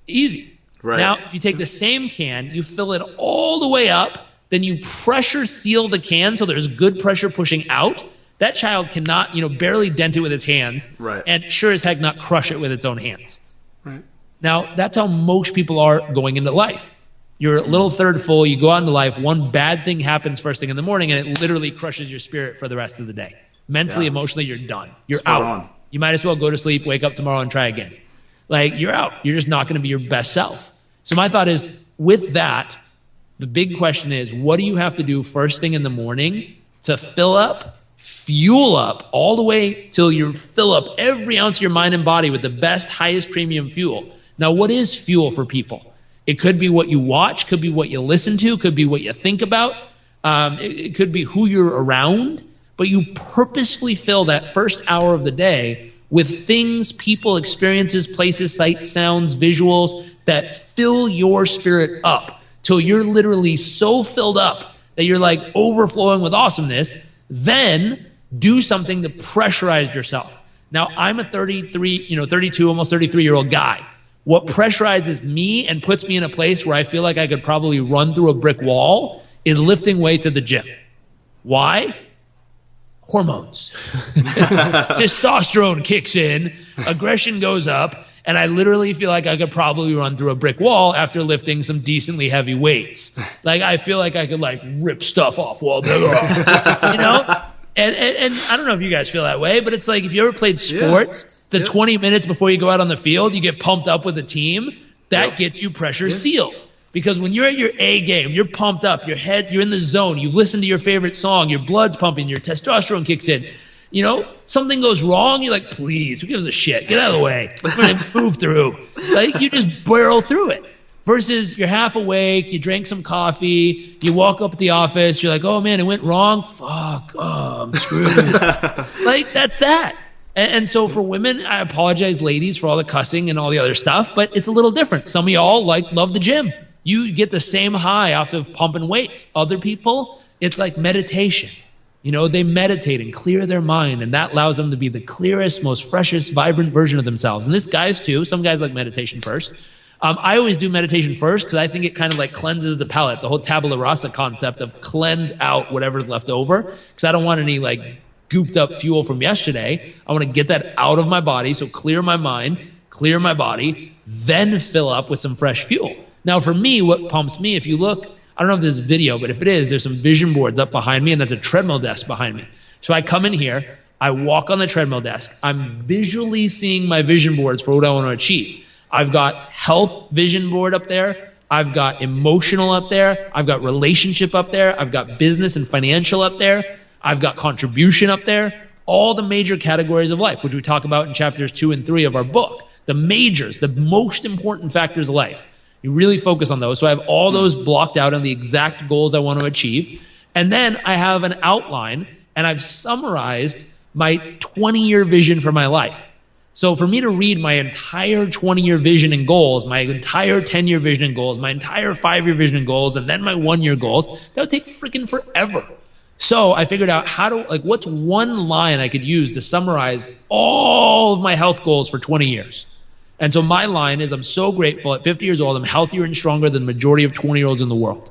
[SPEAKER 2] Easy.
[SPEAKER 1] Right.
[SPEAKER 2] Now, if you take the same can, you fill it all the way up, then you pressure seal the can so there's good pressure pushing out. That child cannot, barely dent it with its hands,
[SPEAKER 1] right,
[SPEAKER 2] and sure as heck not crush it with its own hands.
[SPEAKER 3] Right.
[SPEAKER 2] Now, that's how most people are going into life. You're a little third full, you go out into life, one bad thing happens first thing in the morning, and it literally crushes your spirit for the rest of the day. Mentally, emotionally, you're done. You're
[SPEAKER 1] Spot
[SPEAKER 2] out.
[SPEAKER 1] on.
[SPEAKER 2] You might as well go to sleep, wake up tomorrow, and try again. Like, you're out. You're just not going to be your best self. So my thought is, with that, the big question is, what do you have to do first thing in the morning to fill up, fuel up, all the way till you fill up every ounce of your mind and body with the best, highest premium fuel? Now, what is fuel for people? It could be what you watch, could be what you listen to, could be what you think about. It could be who you're around, but you purposefully fill that first hour of the day with things, people, experiences, places, sights, sounds, visuals that fill your spirit up till you're literally so filled up that you're like overflowing with awesomeness. Then do something to pressurize yourself. Now, I'm a 32, almost 33-year-old guy. What pressurizes me and puts me in a place where I feel like I could probably run through a brick wall is lifting weights at the gym. Why? Hormones. Testosterone kicks in, aggression goes up, and I literally feel like I could probably run through a brick wall after lifting some decently heavy weights. Like, I feel like I could rip stuff off while they're off, And I don't know if you guys feel that way, but it's like, if you ever played sports, 20 minutes before you go out on the field, you get pumped up with the team, that gets you pressure sealed. Because when you're at your A game, you're pumped up, you're in the zone, you've listened to your favorite song, your blood's pumping, your testosterone kicks in. Something goes wrong, you're like, please, who gives a shit? Get out of the way. I'm going to move through. You just barrel through it. Versus you're half awake, you drank some coffee, you walk up at the office, you're like, oh man, it went wrong? Fuck, I'm screwed. That's that. And so for women, I apologize, ladies, for all the cussing and all the other stuff, but it's a little different. Some of y'all love the gym. You get the same high off of pumping weights. Other people, it's like meditation. They meditate and clear their mind, and that allows them to be the clearest, most freshest, vibrant version of themselves. And this guys too, some guys like meditation first. I always do meditation first because I think it kind of cleanses the palate, the whole tabula rasa concept of cleanse out whatever's left over, because I don't want any gooped up fuel from yesterday. I want to get that out of my body, so clear my mind, clear my body, then fill up with some fresh fuel. Now for me, what pumps me, if you look, I don't know if this is video, but if it is, there's some vision boards up behind me, and that's a treadmill desk behind me. So I come in here, I walk on the treadmill desk, I'm visually seeing my vision boards for what I want to achieve. I've got health vision board up there, I've got emotional up there, I've got relationship up there, I've got business and financial up there, I've got contribution up there, all the major categories of life, which we talk about in chapters 2 and 3 of our book. The majors, the most important factors of life. You really focus on those. So I have all those blocked out on the exact goals I want to achieve. And then I have an outline, and I've summarized my 20-year vision for my life. So for me to read my entire 20-year vision and goals, my entire 10-year vision and goals, my entire 5-year vision and goals, and then my 1-year goals, that would take freaking forever. So I figured out what's one line I could use to summarize all of my health goals for 20 years. And so my line is, I'm so grateful at 50 years old, I'm healthier and stronger than the majority of 20-year-olds in the world.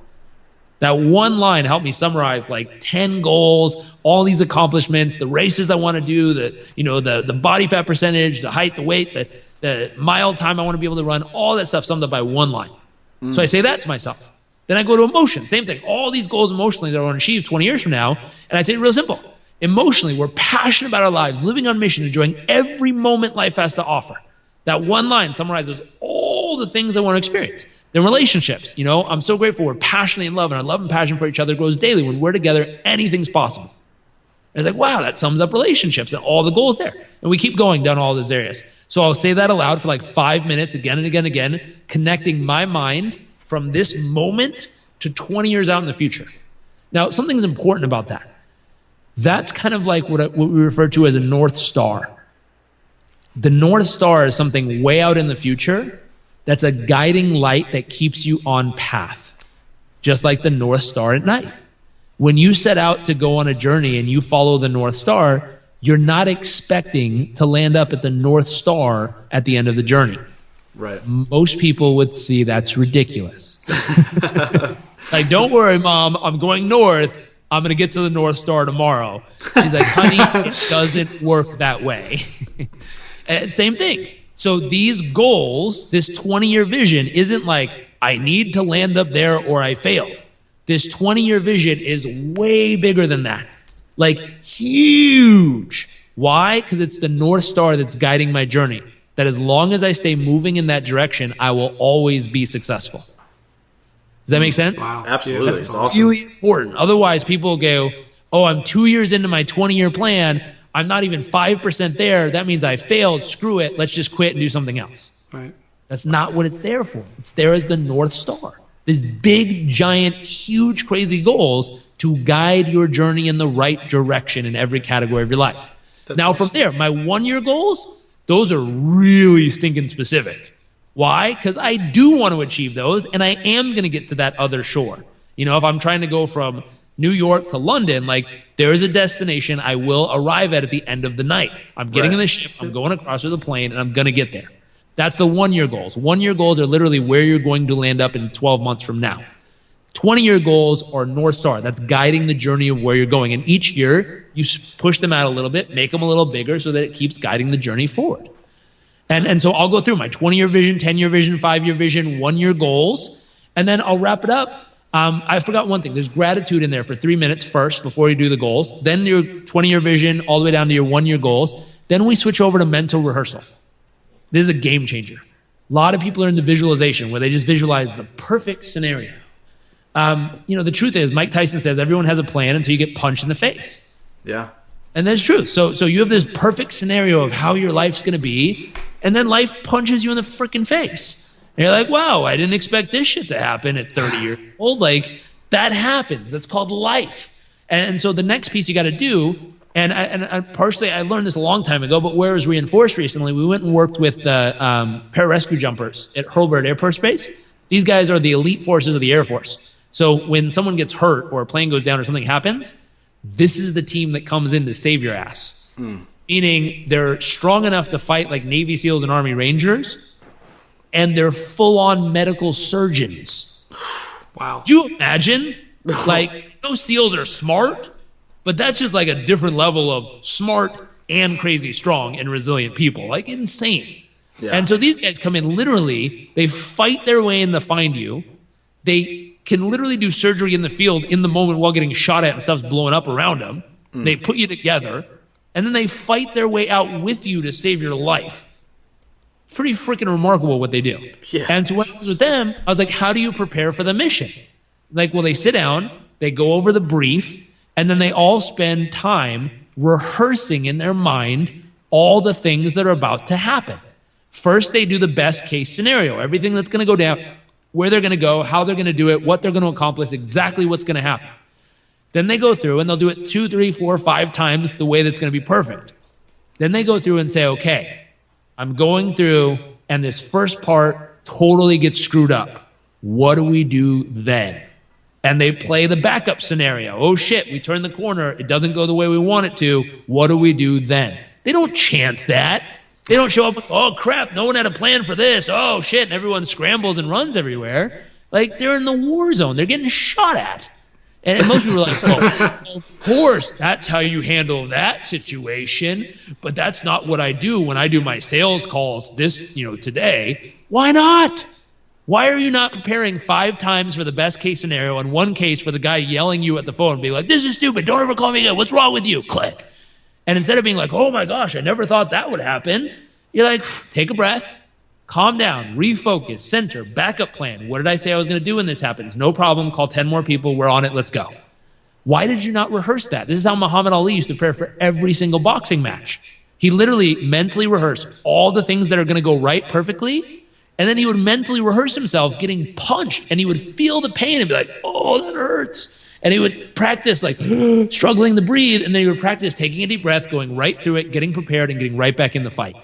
[SPEAKER 2] That one line helped me summarize like 10 goals, all these accomplishments, the races I want to do, the body fat percentage, the height, the weight, the mile time I want to be able to run, all that stuff summed up by one line. So I say that to myself. Then I go to emotion, same thing. All these goals emotionally that I want to achieve 20 years from now, and I say it real simple. Emotionally, we're passionate about our lives, living on mission, enjoying every moment life has to offer. That one line summarizes all the things I want to experience. Then relationships, I'm so grateful we're passionately in love, and our love and passion for each other grows daily. When we're together, anything's possible. And it's like, wow, that sums up relationships and all the goals there. And we keep going down all those areas. So I'll say that aloud for like 5 minutes, again and again and again, connecting my mind from this moment to 20 years out in the future. Now, something's important about that. That's kind of like what we refer to as a North Star. The North Star is something way out in the future that's a guiding light that keeps you on path, just like the North Star at night. When you set out to go on a journey and you follow the North Star, you're not expecting to land up at the North Star at the end of the journey.
[SPEAKER 1] Right.
[SPEAKER 2] Most people would see that's ridiculous. Like, don't worry, Mom, I'm going north. I'm going to get to the North Star tomorrow. She's like, honey, it doesn't work that way. And same thing. So these goals, this 20-year vision isn't like, I need to land up there or I failed. This 20-year vision is way bigger than that. Like, huge. Why? Because it's the North Star that's guiding my journey. That as long as I stay moving in that direction, I will always be successful. Does that make sense?
[SPEAKER 3] Wow.
[SPEAKER 1] Absolutely.
[SPEAKER 3] Yeah,
[SPEAKER 1] it's awesome.
[SPEAKER 2] Really important. Otherwise, people go, oh, I'm 2 years into my 20-year plan. I'm not even 5% there. That means I failed. Screw it. Let's just quit and do something else.
[SPEAKER 3] Right.
[SPEAKER 2] That's not what it's there for. It's there as the North Star. These big, giant, huge, crazy goals to guide your journey in the right direction in every category of your life. Now, from there, my 1-year goals, those are really stinking specific. Why? Because I do want to achieve those, and I am going to get to that other shore. If I'm trying to go from New York to London, like, there is a destination I will arrive at the end of the night. I'm getting in the ship, I'm going across with the plane, and I'm going to get there. That's the 1-year goals. 1-year goals are literally where you're going to land up in 12 months from now. 20-year goals are North Star. That's guiding the journey of where you're going. And each year, you push them out a little bit, make them a little bigger so that it keeps guiding the journey forward. And so I'll go through my 20-year vision, 10-year vision, 5-year vision, 1-year goals, and then I'll wrap it up. I forgot one thing. There's gratitude in there for 3 minutes first before you do the goals. Then your 20-year vision all the way down to your 1-year goals. Then we switch over to mental rehearsal. This is a game changer. A lot of people are in the visualization where they just visualize the perfect scenario. The truth is, Mike Tyson says everyone has a plan until you get punched in the face.
[SPEAKER 1] Yeah.
[SPEAKER 2] And that's true. So you have this perfect scenario of how your life's going to be, and then life punches you in the freaking face. And you're like, wow, I didn't expect this shit to happen at 30 years old. Like, that happens. That's called life. And so the next piece you got to do, and I partially, I learned this a long time ago, but where it was reinforced recently, we went and worked with the pararescue jumpers at Hurlburt Air Force Base. These guys are the elite forces of the Air Force. So when someone gets hurt or a plane goes down or something happens, this is the team that comes in to save your ass. Meaning they're strong enough to fight like Navy SEALs and Army Rangers, and they're full-on medical surgeons.
[SPEAKER 3] Wow.
[SPEAKER 2] Do you imagine? Like, SEALs are smart, but that's just like a different level of smart and crazy strong and resilient people. Like, insane.
[SPEAKER 1] Yeah.
[SPEAKER 2] And so these guys come in literally, they fight their way in to find you. They can literally do surgery in the field in the moment while getting shot at and stuff's blowing up around them. They put you together, and then they fight their way out with you to save your life. Pretty freaking remarkable what they do.
[SPEAKER 1] Yeah.
[SPEAKER 2] And so when I was with them, I was like, how do you prepare for the mission? Like, well, they sit down, they go over the brief, and then they all spend time rehearsing in their mind all the things that are about to happen. First, they do the best case scenario, everything that's going to go down, where they're going to go, how they're going to do it, what they're going to accomplish, exactly what's going to happen. Then they go through and they'll do it 2, 3, 4, 5 times the way that's going to be perfect. Then they go through and say, okay, I'm going through and this first part totally gets screwed up. What do we do then? And they play the backup scenario. Oh shit, we turn the corner. It doesn't go the way we want it to. What do we do then? They don't chance that. They don't show up, oh crap, no one had a plan for this. Oh shit, and everyone scrambles and runs everywhere. Like, they're in the war zone. They're getting shot at. And most people are like, well, of course, that's how you handle that situation. But that's not what I do when I do my sales calls today. Why not? Why are you not preparing 5 times for the best case scenario and 1 case for the guy yelling you at the phone and be like, this is stupid. Don't ever call me again. What's wrong with you? Click. And instead of being like, oh my gosh, I never thought that would happen, you're like, take a breath. Calm down, refocus, center, backup plan. What did I say I was going to do when this happens? No problem. Call 10 more people. We're on it. Let's go. Why did you not rehearse that? This is how Muhammad Ali used to prepare for every single boxing match. He literally mentally rehearsed all the things that are going to go right perfectly, and then he would mentally rehearse himself getting punched, and he would feel the pain and be like, oh, that hurts. And he would practice like struggling to breathe, and then he would practice taking a deep breath, going right through it, getting prepared, and getting right back in the fight.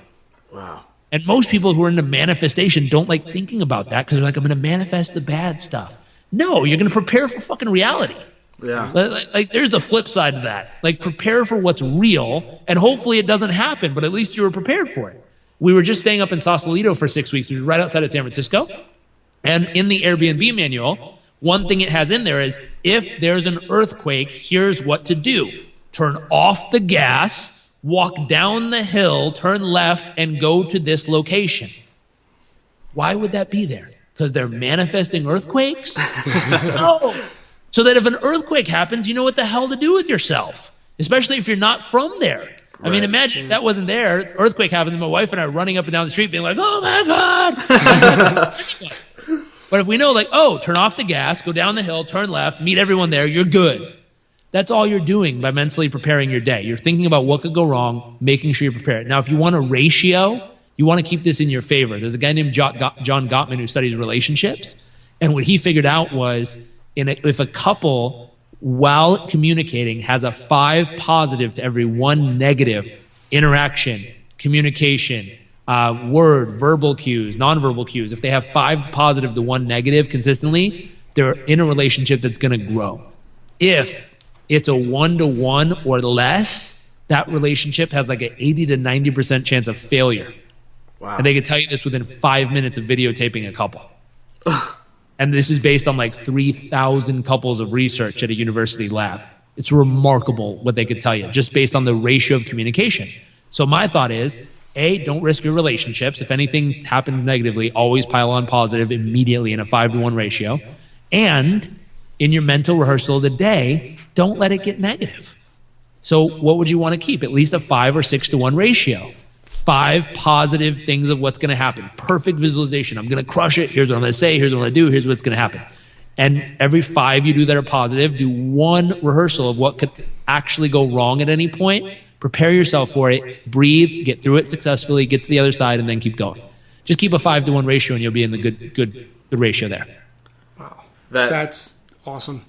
[SPEAKER 1] Wow.
[SPEAKER 2] And most people who are into manifestation don't like thinking about that because they're like, I'm going to manifest the bad stuff. No, you're going to prepare for fucking reality.
[SPEAKER 1] Yeah.
[SPEAKER 2] Like, there's the flip side of that. Like, prepare for what's real, and hopefully it doesn't happen, but at least you were prepared for it. We were just staying up in Sausalito for 6 weeks. We were right outside of San Francisco. And in the Airbnb manual, one thing it has in there is, if there's an earthquake, here's what to do. Turn off the gas, walk down the hill, turn left, and go to this location. Why would that be there? Because they're manifesting earthquakes? No. So that if an earthquake happens, you know what the hell to do with yourself, especially if you're not from there. I mean, imagine if that wasn't there, earthquake happens, and my wife and I are running up and down the street being like, oh my God. But if we know, like, oh, turn off the gas, go down the hill, turn left, meet everyone there, you're good. That's all you're doing by mentally preparing your day. You're thinking about what could go wrong, making sure you're prepared. Now, if you want a ratio, you want to keep this in your favor. There's a guy named John Gottman who studies relationships. And what he figured out was if a couple, while communicating, has a 5 positive to every 1 negative interaction, communication, word, verbal cues, nonverbal cues, if they have 5 positive to 1 negative consistently, they're in a relationship that's going to grow. If it's a 1-to-1 or less, that relationship has like an 80 to 90% chance of failure.
[SPEAKER 1] Wow.
[SPEAKER 2] And they can tell you this within 5 minutes of videotaping a couple. And this is based on like 3,000 couples of research at a university lab. It's remarkable what they could tell you just based on the ratio of communication. So my thought is, A, don't risk your relationships. If anything happens negatively, always pile on positive immediately in a 5-to-1 ratio. And in your mental rehearsal of the day, don't let it get negative. So what would you want to keep? At least a 5 or 6-to-1 ratio. 5 positive things of what's going to happen. Perfect visualization. I'm going to crush it. Here's what I'm going to say. Here's what I'm going to do. Here's what's going to happen. And every 5 you do that are positive, do 1 rehearsal of what could actually go wrong at any point. Prepare yourself for it. Breathe. Get through it successfully. Get to the other side, and then keep going. Just keep a 5-to-1 ratio, and you'll be in the good ratio there.
[SPEAKER 3] Wow.
[SPEAKER 1] That
[SPEAKER 3] That's awesome.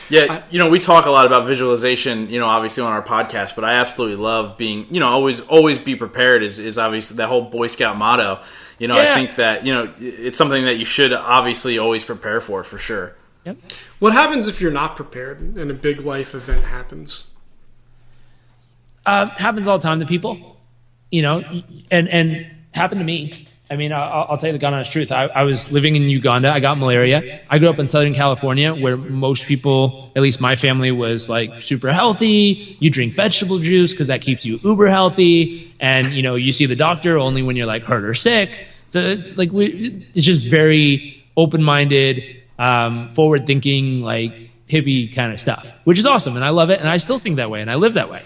[SPEAKER 1] Yeah, we talk a lot about visualization, obviously on our podcast, but I absolutely love being, always be prepared is obviously that whole Boy Scout motto. I think that, it's something that you should obviously always prepare for sure.
[SPEAKER 2] Yep.
[SPEAKER 3] What happens if you're not prepared and a big life event happens?
[SPEAKER 2] Happens all the time to people, and happened to me. I mean, I'll tell you the God honest truth. I was living in Uganda. I got malaria. I grew up in Southern California, where most people, at least my family, was like super healthy. You drink vegetable juice because that keeps you uber healthy. And, you know, you see the doctor only when you're like hurt or sick. So like it's just very open-minded, forward-thinking, like hippie kind of stuff, which is awesome. And I love it. And I still think that way. And I live that way.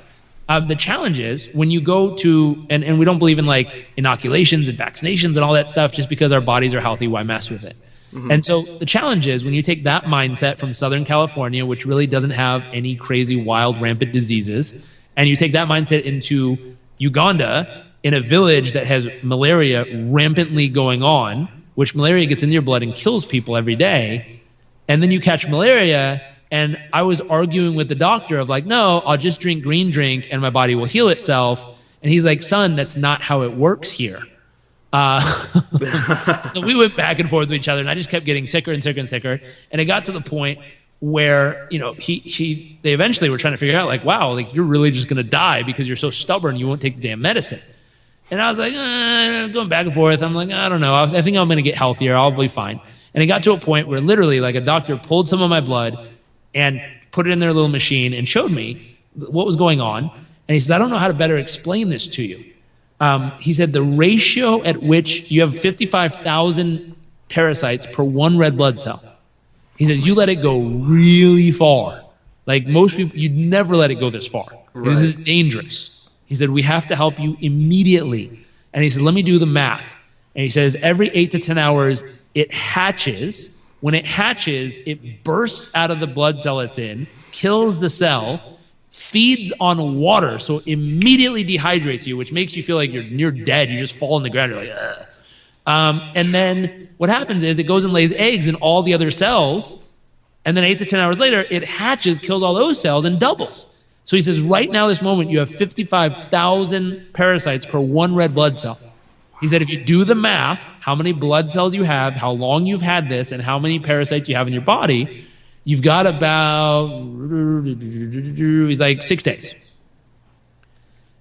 [SPEAKER 2] The challenge is when you go to, and we don't believe in like inoculations and vaccinations and all that stuff, just because our bodies are healthy, why mess with it? Mm-hmm. And so the challenge is when you take that mindset from Southern California, which really doesn't have any crazy, wild, rampant diseases, and you take that mindset into Uganda, in a village that has malaria rampantly going on, which malaria gets into your blood and kills people every day, and then you catch malaria. And I was arguing with the doctor of like, no, I'll just drink green drink and my body will heal itself. And he's like, son, that's not how it works here. So we went back and forth with each other, and I just kept getting sicker and sicker and sicker. And it got to the point where, you know, they eventually were trying to figure out like, wow, like you're really just going to die because you're so stubborn. You won't take the damn medicine. And I was like, going back and forth. I'm like, I don't know. I think I'm going to get healthier. I'll be fine. And it got to a point where literally like a doctor pulled some of my blood and put it in their little machine and showed me what was going on. And he said, I don't know how to better explain this to you. He said the ratio at which you have 55,000 parasites per one red blood cell. He says, you let it go really far. Like most people, you'd never let it go this far. Right. This is dangerous. He said, we have to help you immediately. And he said, let me do the math. And he says, every 8 to 10 hours, it hatches. When it hatches, it bursts out of the blood cell it's in, kills the cell, feeds on water, so immediately dehydrates you, which makes you feel like you're near dead. You just fall on the ground. You're like, ugh. And then what happens is it goes and lays eggs in all the other cells, and then 8 to 10 hours later, it hatches, kills all those cells, and doubles. So he says, right now, this moment, you have 55,000 parasites per one red blood cell. He said, if you do the math, how many blood cells you have, how long you've had this, and how many parasites you have in your body, you've got about, he's like 6 days.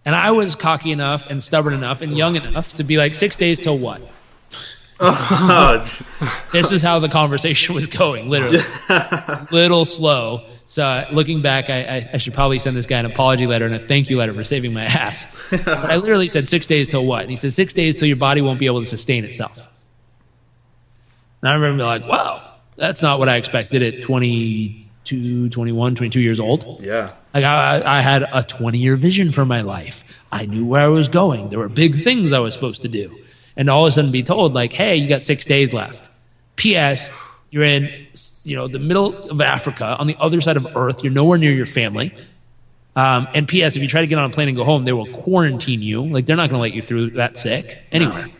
[SPEAKER 2] And I was cocky enough and stubborn enough and young enough to be like, 6 days till what? This is how the conversation was going, literally. Little slow. So looking back, I should probably send this guy an apology letter and a thank you letter for saving my ass. But I literally said 6 days till what? And he said 6 days till your body won't be able to sustain itself. And I remember being like, wow, that's not what I expected at 22, 21, 22 years old.
[SPEAKER 1] Yeah.
[SPEAKER 2] Like I had a 20-year vision for my life. I knew where I was going. There were big things I was supposed to do. And all of a sudden be told like, hey, you got 6 days left. P.S., you're in, you know, the middle of Africa, on the other side of Earth. You're nowhere near your family. And P.S., if you try to get on a plane and go home, they will quarantine you. Like, they're not going to let you through that sick anywhere. No.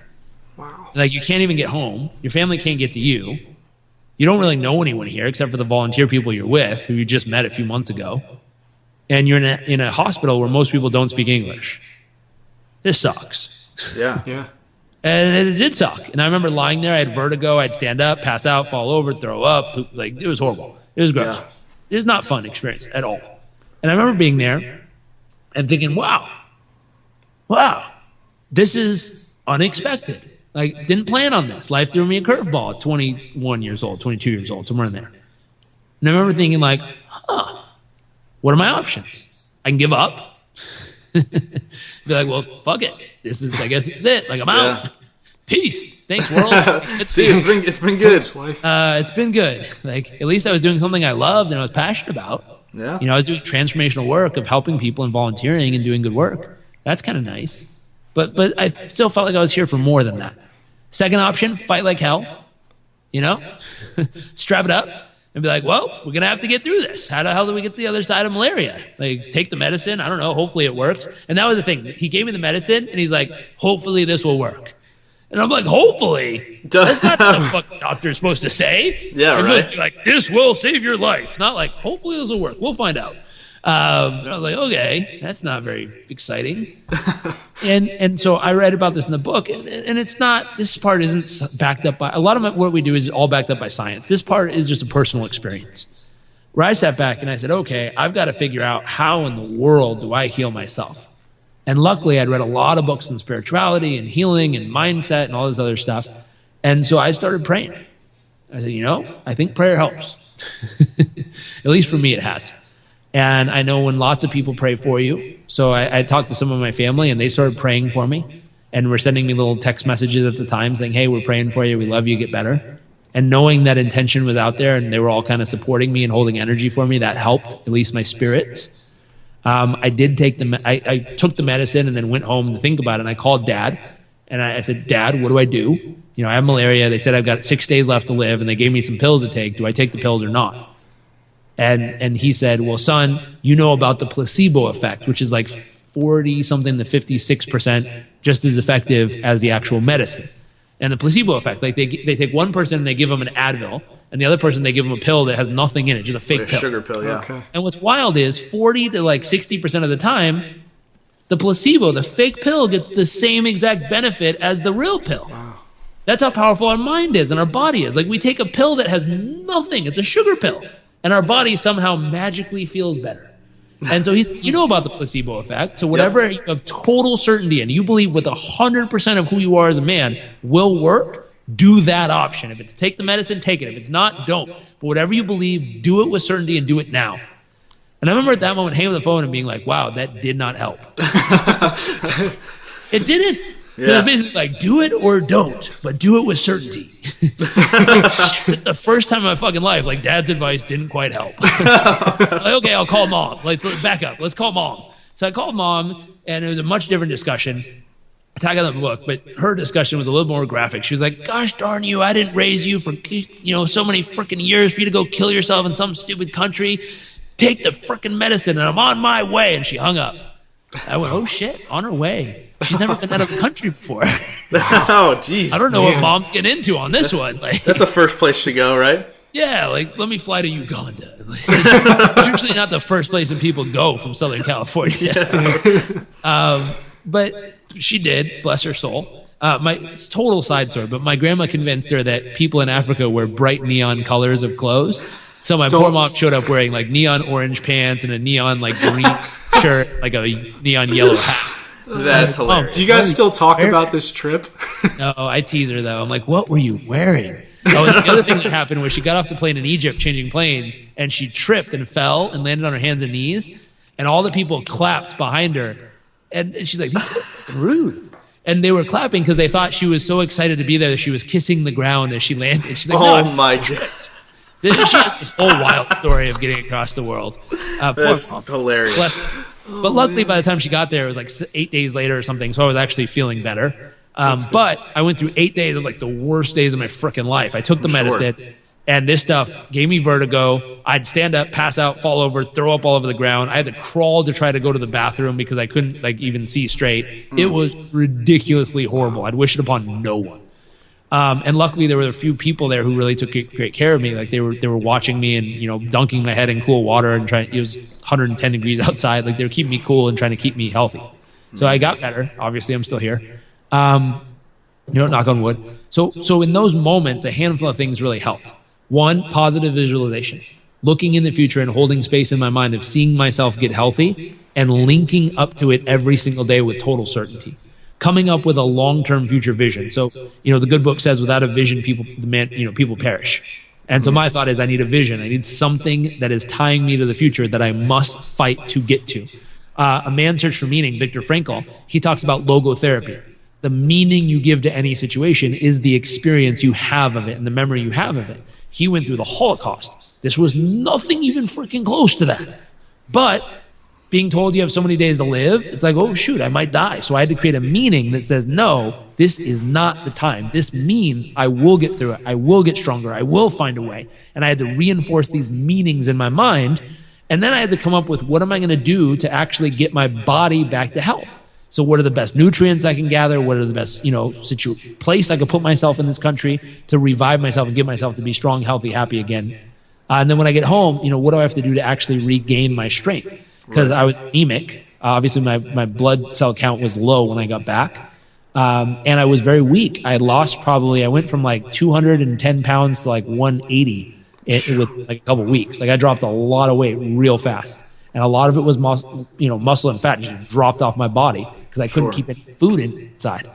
[SPEAKER 3] Wow.
[SPEAKER 2] Like, you can't even get home. Your family can't get to you. You don't really know anyone here except for the volunteer people you're with, who you just met a few months ago. And you're in a hospital where most people don't speak English. This sucks.
[SPEAKER 1] Yeah.
[SPEAKER 3] Yeah.
[SPEAKER 2] And it did suck. And I remember lying there. I had vertigo. I'd stand up, pass out, fall over, throw up. Poop. Like, it was horrible. It was gross.
[SPEAKER 1] Yeah.
[SPEAKER 2] It was not a fun experience at all. And I remember being there and thinking, wow, this is unexpected. Like, didn't plan on this. Life threw me a curveball at 21 years old, 22 years old, somewhere in there. And I remember thinking like, what are my options? I can give up. Be like, well, fuck it. I guess it's it. Like, I'm out.
[SPEAKER 1] Yeah.
[SPEAKER 2] Peace. Thanks, world.
[SPEAKER 1] See, it's been good.
[SPEAKER 2] It's been good. Like, at least I was doing something I loved and I was passionate about.
[SPEAKER 1] Yeah.
[SPEAKER 2] You know, I was doing transformational work of helping people and volunteering and doing good work. That's kind of nice. But I still felt like I was here for more than that. Second option, fight like hell. You know? Strap it up and be like, well, we're going to have to get through this. How the hell do we get to the other side of malaria? Like, take the medicine. I don't know. Hopefully it works. And that was the thing. He gave me the medicine and he's like, hopefully this will work. And I'm like, hopefully? That's not what the fucking doctor's supposed to say.
[SPEAKER 1] Yeah,
[SPEAKER 2] They're
[SPEAKER 1] right.
[SPEAKER 2] supposed to be like, this will save your life. Not like, hopefully this will work. We'll find out. And I was like, okay, that's not very exciting. and so I read about this in the book, and it's not, this part isn't backed up by, a lot of what we do is all backed up by science. This part is just a personal experience. Where I sat back and I said, okay, I've got to figure out how in the world do I heal myself? And luckily, I'd read a lot of books on spirituality and healing and mindset and all this other stuff. And so I started praying. I said, I think prayer helps. At least for me, it has. And I know when lots of people pray for you. So I talked to some of my family, and they started praying for me. And were sending me little text messages at the time saying, hey, we're praying for you. We love you. Get better. And knowing that intention was out there and they were all kind of supporting me and holding energy for me, that helped, at least my spirits. I took the medicine and then went home to think about it. And I called Dad, and I said, Dad, what do I do? I have malaria. They said I've got 6 days left to live, and they gave me some pills to take. Do I take the pills or not? And he said, well, son, you know about the placebo effect, which is like 40 something to 56% just as effective as the actual medicine. And the placebo effect, like they take one person and they give them an Advil, and the other person they give them a pill that has nothing in it, just a fake pill.
[SPEAKER 1] Sugar pill, yeah.
[SPEAKER 3] Okay.
[SPEAKER 2] And what's wild is 40 to like 60% of the time, the placebo, the fake pill, gets the same exact benefit as the real pill.
[SPEAKER 3] Wow.
[SPEAKER 2] That's how powerful our mind is and our body is. Like we take a pill that has nothing, it's a sugar pill, and our body somehow magically feels better. And so you know about the placebo effect. So whatever you have total certainty and you believe with 100% of who you are as a man will work, do that option. If it's take the medicine, take it. If it's not, don't. But whatever you believe, do it with certainty and do it now. And I remember at that moment hanging up the phone and being like, wow, that did not help. It didn't. Yeah. It was basically like, do it or don't, but do it with certainty. The first time in my fucking life, like Dad's advice didn't quite help. Like, okay, I'll call Mom. Let's back up. Let's call Mom. So I called Mom, and it was a much different discussion. I tagged on the book, but her discussion was a little more graphic. She was like, gosh darn you, I didn't raise you for so many freaking years for you to go kill yourself in some stupid country. Take the freaking medicine, and I'm on my way. And she hung up. I went, oh shit, on her way. She's never been out of the country before.
[SPEAKER 1] Oh, jeez.
[SPEAKER 2] I don't know what Mom's getting into on this one. Like,
[SPEAKER 1] that's the first place to go, right?
[SPEAKER 2] Yeah, like, let me fly to Uganda. Usually not the first place that people go from Southern California. Yeah. But she did, bless her soul. It's total side story, but my grandma convinced her that people in Africa wear bright neon colors of clothes. So my poor mom showed up wearing like neon orange pants and a neon like green shirt, like a neon yellow hat.
[SPEAKER 1] That's hilarious.
[SPEAKER 3] Do you guys still talk about this trip?
[SPEAKER 2] No, I tease her though. I'm like, what were you wearing? Oh, the other thing that happened was she got off the plane in Egypt changing planes, and she tripped and fell and landed on her hands and knees, and all the people clapped behind her. And she's like, this is rude. And they were clapping because they thought she was so excited to be there that she was kissing the ground as she landed. She's like,
[SPEAKER 1] oh my God.
[SPEAKER 2] She has this whole wild story of getting across the world.
[SPEAKER 1] That's hilarious.
[SPEAKER 2] But luckily, by the time she got there, it was like 8 days later or something, so I was actually feeling better. But I went through 8 days of like the worst days of my freaking life. I took the medicine, and this stuff gave me vertigo. I'd stand up, pass out, fall over, throw up all over the ground. I had to crawl to try to go to the bathroom because I couldn't like even see straight. It was ridiculously horrible. I'd wish it upon no one. And luckily there were a few people there who really took great care of me. Like they were watching me and, dunking my head in cool water and it was 110 degrees outside. Like they were keeping me cool and trying to keep me healthy. So I got better. Obviously I'm still here. Knock on wood. So in those moments, a handful of things really helped. One, positive visualization, looking in the future and holding space in my mind of seeing myself get healthy and linking up to it every single day with total certainty. Coming up with a long-term future vision. So, the good book says without a vision, people perish. And so my thought is I need a vision. I need something that is tying me to the future that I must fight to get to. A Man's Search for Meaning, Viktor Frankl, he talks about logotherapy. The meaning you give to any situation is the experience you have of it and the memory you have of it. He went through the Holocaust. This was nothing even freaking close to that. But being told you have so many days to live, it's like, oh shoot, I might die. So I had to create a meaning that says, no, this is not the time. This means I will get through it. I will get stronger. I will find a way. And I had to reinforce these meanings in my mind. And then I had to come up with what am I going to do to actually get my body back to health? So what are the best nutrients I can gather? What are the best, place I could put myself in this country to revive myself and get myself to be strong, healthy, happy again? And then when I get home, what do I have to do to actually regain my strength? Because I was anemic. Obviously, my blood cell count was low when I got back. And I was very weak. I went from like 210 pounds to like 180 with like a couple weeks. Like I dropped a lot of weight real fast. And a lot of it was muscle and fat just dropped off my body. because I couldn't keep any food inside.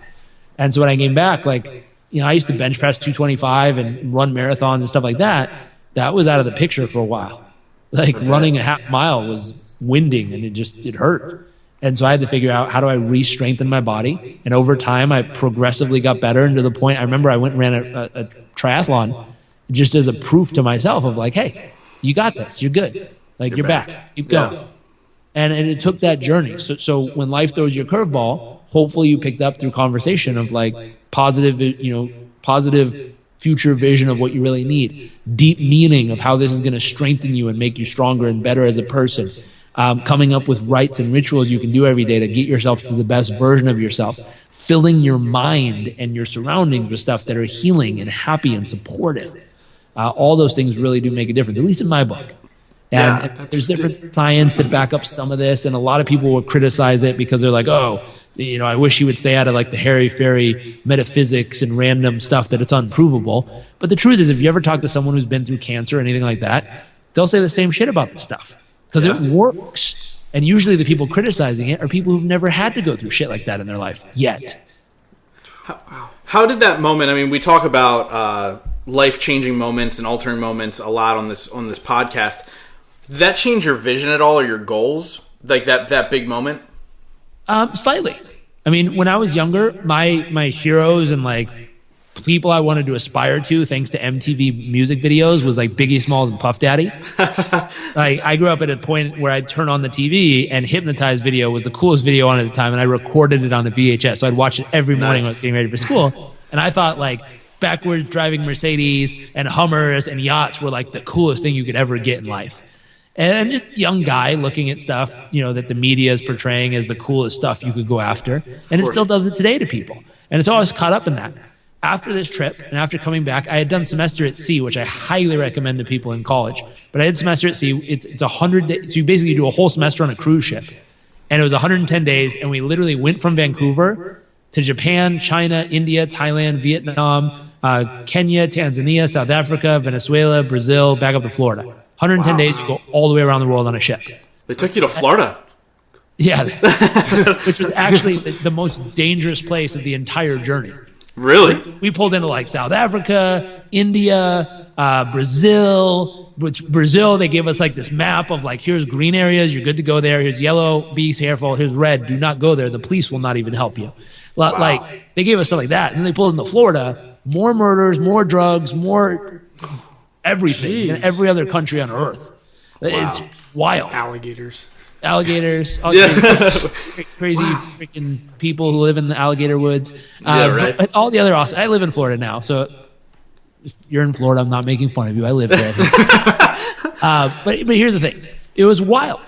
[SPEAKER 2] And so when I came back, like, you know, I used to bench press 225 and run marathons and stuff like that. That was out of the picture for a while. Like running a half mile was winding and it hurt. And so I had to figure out, how do I re-strengthen my body? And over time, I progressively got better, and to the point, I remember I went and ran a triathlon just as a proof to myself of like, hey, you got this, you're good. Like you're back, keep going. Yeah. And it took that journey. So when life throws you a curveball, hopefully you picked up through conversation of like positive future vision of what you really need, deep meaning of how this is going to strengthen you and make you stronger and better as a person. Coming up with rites and rituals you can do every day to get yourself to the best version of yourself, filling your mind and your surroundings with stuff that are healing and happy and supportive. All those things really do make a difference, at least in my book. And there's different science that back up some of this, and a lot of people will criticize it because they're like, oh, you know, I wish he would stay out of like the hairy-fairy metaphysics and random stuff that it's unprovable. But the truth is, if you ever talk to someone who's been through cancer or anything like that, they'll say the same shit about this stuff. Because it works. And usually the people criticizing it are people who've never had to go through shit like that in their life yet.
[SPEAKER 1] How did that moment, I mean, we talk about life-changing moments and altering moments a lot on this podcast. Did that change your vision at all or your goals? Like that big moment?
[SPEAKER 2] Slightly. I mean, when I was younger, my heroes and like people I wanted to aspire to, thanks to MTV music videos, was like Biggie Smalls and Puff Daddy. Like I grew up at a point where I'd turn on the TV and Hypnotize video was the coolest video on at the time, and I recorded it on the VHS. So I'd watch it every morning when I was getting ready for school. And I thought like backwards driving Mercedes and Hummers and yachts were like the coolest thing you could ever get in life. And I'm just a young guy looking at stuff, you know, that the media is portraying as the coolest stuff you could go after. And it still does it today to people. And it's always caught up in that. After this trip and after coming back, I had done semester at sea, which I highly recommend to people in college. But I did semester at sea. It's 100 days. So you basically do a whole semester on a cruise ship. And it was 110 days. And we literally went from Vancouver to Japan, China, India, Thailand, Vietnam, Kenya, Tanzania, South Africa, Venezuela, Brazil, back up to Florida. 110 days, you go all the way around the world on a ship.
[SPEAKER 1] They took you to Florida.
[SPEAKER 2] Yeah. Which was actually the most dangerous place of the entire journey.
[SPEAKER 1] Really?
[SPEAKER 2] We pulled into like South Africa, India, Brazil. Brazil, they gave us like this map of like, here's green areas, you're good to go there. Here's yellow, be careful. Here's red, do not go there. The police will not even help you. Like, they gave us stuff like that. And then they pulled into Florida, more murders, more drugs, more everything in every other country on earth. It's wild.
[SPEAKER 3] Alligators,
[SPEAKER 2] all crazy freaking people who live in the alligator woods. But all the other awesome. I live in Florida now, so if you're in Florida, I'm not making fun of you. I live there. But here's the thing: it was wild,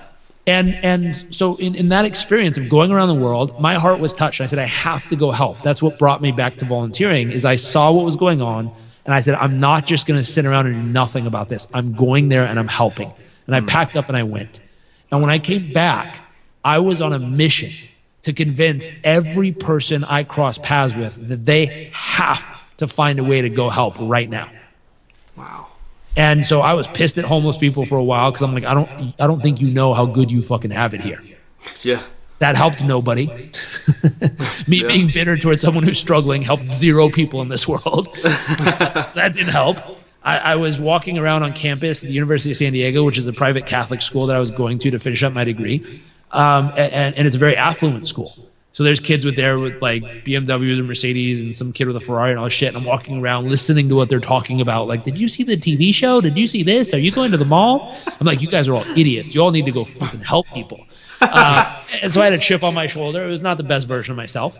[SPEAKER 2] and so in that experience of going around the world, my heart was touched. I said, I have to go help. That's what brought me back to volunteering. Is I saw what was going on. And I said, I'm not just going to sit around and do nothing about this. I'm going there and I'm helping. And I packed up and I went. And when I came back, I was on a mission to convince every person I crossed paths with that they have to find a way to go help right now.
[SPEAKER 3] Wow.
[SPEAKER 2] And so I was pissed at homeless people for a while because I'm like, I don't think you know how good you fucking have it here.
[SPEAKER 1] Yeah.
[SPEAKER 2] That helped nobody. Me being bitter towards someone who's struggling helped 0 people in this world. That didn't help. I was walking around on campus at the University of San Diego, which is a private Catholic school that I was going to finish up my degree. And it's a very affluent school. So there's kids there with like BMWs and Mercedes and some kid with a Ferrari and all this shit. And I'm walking around listening to what they're talking about. Like, did you see the TV show? Did you see this? Are you going to the mall? I'm like, you guys are all idiots. You all need to go fucking help people. And so I had a chip on my shoulder. It was not the best version of myself.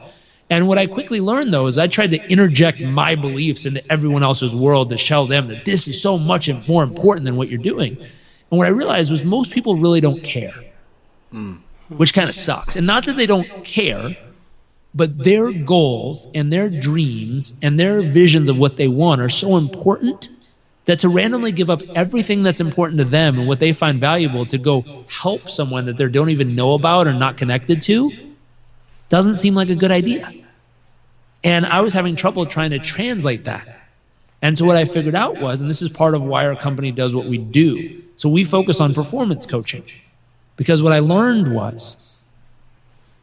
[SPEAKER 2] And what I quickly learned, though, is I tried to interject my beliefs into everyone else's world to tell them that this is so much more important than what you're doing. And what I realized was most people really don't care, which kind of sucks. And not that they don't care, but their goals and their dreams and their visions of what they want are so important that to randomly give up everything that's important to them and what they find valuable to go help someone that they don't even know about or not connected to doesn't seem like a good idea. And I was having trouble trying to translate that. And so what I figured out was, and this is part of why our company does what we do, so we focus on performance coaching. Because what I learned was,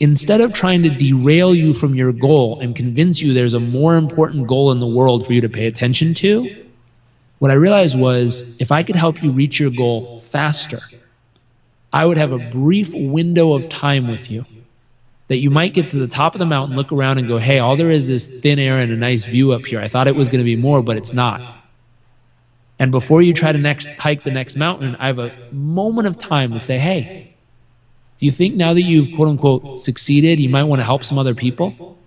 [SPEAKER 2] instead of trying to derail you from your goal and convince you there's a more important goal in the world for you to pay attention to, what I realized was if I could help you reach your goal faster, I would have a brief window of time with you that you might get to the top of the mountain, look around and go, hey, all there is thin air and a nice view up here. I thought it was going to be more, but it's not. And before you try to hike the next mountain, I have a moment of time to say, hey, do you think now that you've quote unquote succeeded, you might want to help some other people?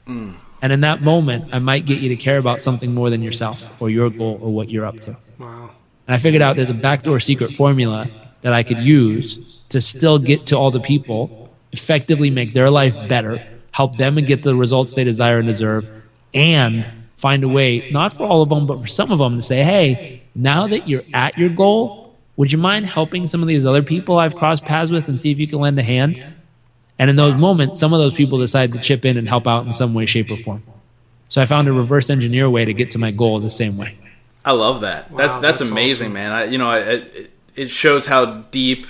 [SPEAKER 2] And in that moment, I might get you to care about something more than yourself or your goal or what you're up to.
[SPEAKER 3] Wow.
[SPEAKER 2] And I figured out there's a backdoor secret formula that I could use to still get to all the people, effectively make their life better, help them and get the results they desire and deserve, and find a way, not for all of them, but for some of them, to say, hey, now that you're at your goal, would you mind helping some of these other people I've crossed paths with and see if you can lend a hand? And in those moments, some of those people decide to chip in and help out in some way, shape, or form. So I found a reverse engineer way to get to my goal the same way.
[SPEAKER 1] I love that.
[SPEAKER 3] Wow,
[SPEAKER 1] that's
[SPEAKER 3] awesome.
[SPEAKER 1] amazing, man. It shows how deep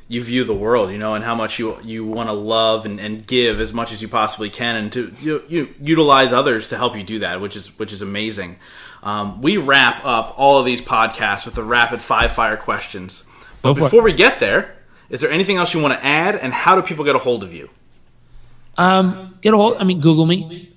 [SPEAKER 1] you view the world, and how much you want to love and give as much as you possibly can, and to you utilize others to help you do that, which is amazing. We wrap up all of these podcasts with the rapid 5-fire questions. But before we get there, is there anything else you want to add, and how do people get a hold of you?
[SPEAKER 2] Google me.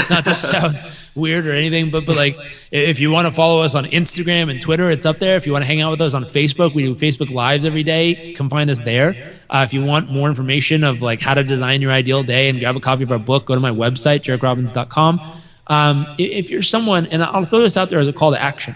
[SPEAKER 2] Not to sound weird or anything, but like if you want to follow us on Instagram and Twitter, it's up there. If you want to hang out with us on Facebook, we do Facebook Lives every day. Come find us there. If you want more information of like how to design your ideal day and grab a copy of our book, go to my website, JarekRobbins.com. If you're someone, and I'll throw this out there as a call to action.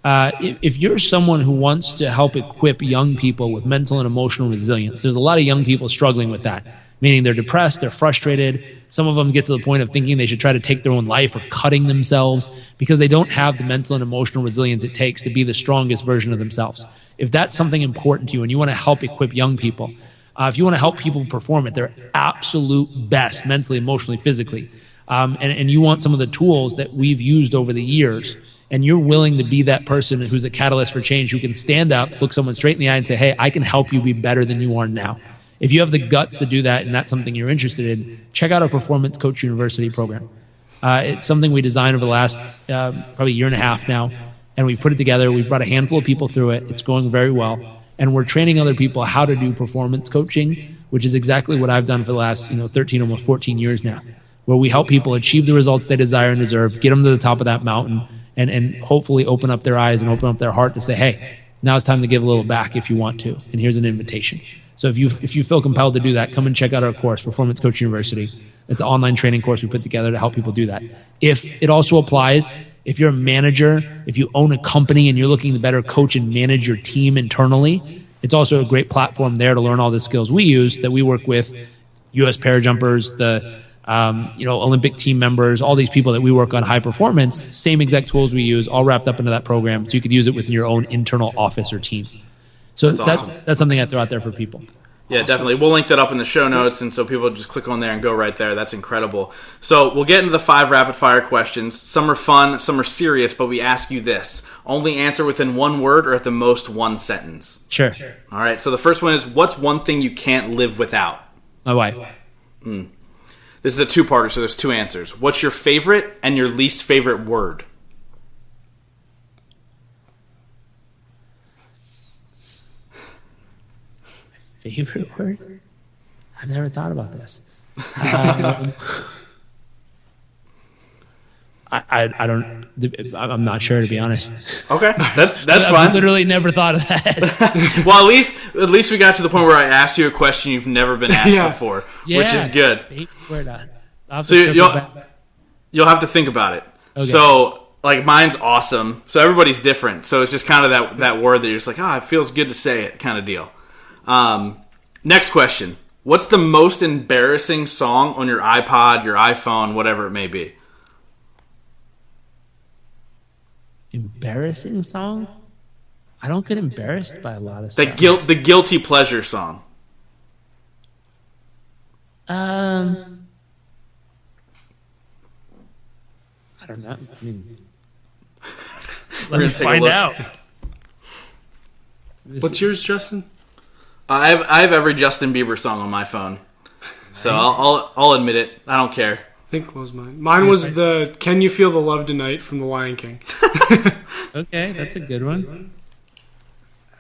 [SPEAKER 2] If you're someone who wants to help equip young people with mental and emotional resilience, there's a lot of young people struggling with that, meaning they're depressed, they're frustrated. Some of them get to the point of thinking they should try to take their own life or cutting themselves because they don't have the mental and emotional resilience it takes to be the strongest version of themselves. If that's something important to you and you want to help equip young people, if you want to help people perform at their absolute best, mentally, emotionally, physically, and you want some of the tools that we've used over the years, and you're willing to be that person who's a catalyst for change, who can stand up, look someone straight in the eye and say, hey, I can help you be better than you are now. If you have the guts to do that and that's something you're interested in, check out our Performance Coach University program. It's something we designed over the last probably year and a half now, and we put it together. We've brought a handful of people through it. It's going very well. And we're training other people how to do performance coaching, which is exactly what I've done for the last 13, almost 14 years now, where we help people achieve the results they desire and deserve, get them to the top of that mountain, and hopefully open up their eyes and open up their heart to say, hey, now it's time to give a little back if you want to, and here's an invitation. So if you feel compelled to do that, come and check out our course, Performance Coach University. It's an online training course we put together to help people do that. If it also applies, if you're a manager, if you own a company and you're looking to better coach and manage your team internally, it's also a great platform there to learn all the skills we use that we work with U.S. parajumpers, the Olympic team members, all these people that we work on high performance, same exact tools we use, all wrapped up into that program, so you could use it within your own internal office or team. So that's something I throw out there for people.
[SPEAKER 1] Yeah, definitely. We'll link that up in the show notes, and so people just click on there and go right there. That's incredible. So we'll get into the 5 rapid-fire questions. Some are fun, some are serious, but we ask you this. Only answer within one word or at the most one sentence.
[SPEAKER 2] Sure.
[SPEAKER 1] All right, so the first one is, what's one thing you can't live without?
[SPEAKER 2] My wife.
[SPEAKER 1] This is a 2-parter, so there's 2 answers. What's your favorite and your least favorite word?
[SPEAKER 2] Favorite word? I've never thought about this. I'm not sure, to be honest.
[SPEAKER 1] Okay, that's fine.
[SPEAKER 2] I've literally never thought of that.
[SPEAKER 1] Well, at least we got to the point where I asked you a question you've never been asked before, which is good. So you'll have to think about it. Okay. So, like, mine's awesome. So everybody's different. So it's just kind of that word that you're just like, it feels good to say it kind of deal. Next question. What's the most embarrassing song on your iPod, your iPhone, whatever it may be?
[SPEAKER 2] Embarrassing song? I don't get embarrassed by a lot of stuff.
[SPEAKER 1] The guilty pleasure song.
[SPEAKER 2] I don't know. Let me find out.
[SPEAKER 3] What's yours, Justin?
[SPEAKER 1] I have every Justin Bieber song on my phone. So I'll admit it. I don't care.
[SPEAKER 3] I think what was mine. Mine was the "Can You Feel the Love Tonight" from The Lion King.
[SPEAKER 2] Okay, that's a good one.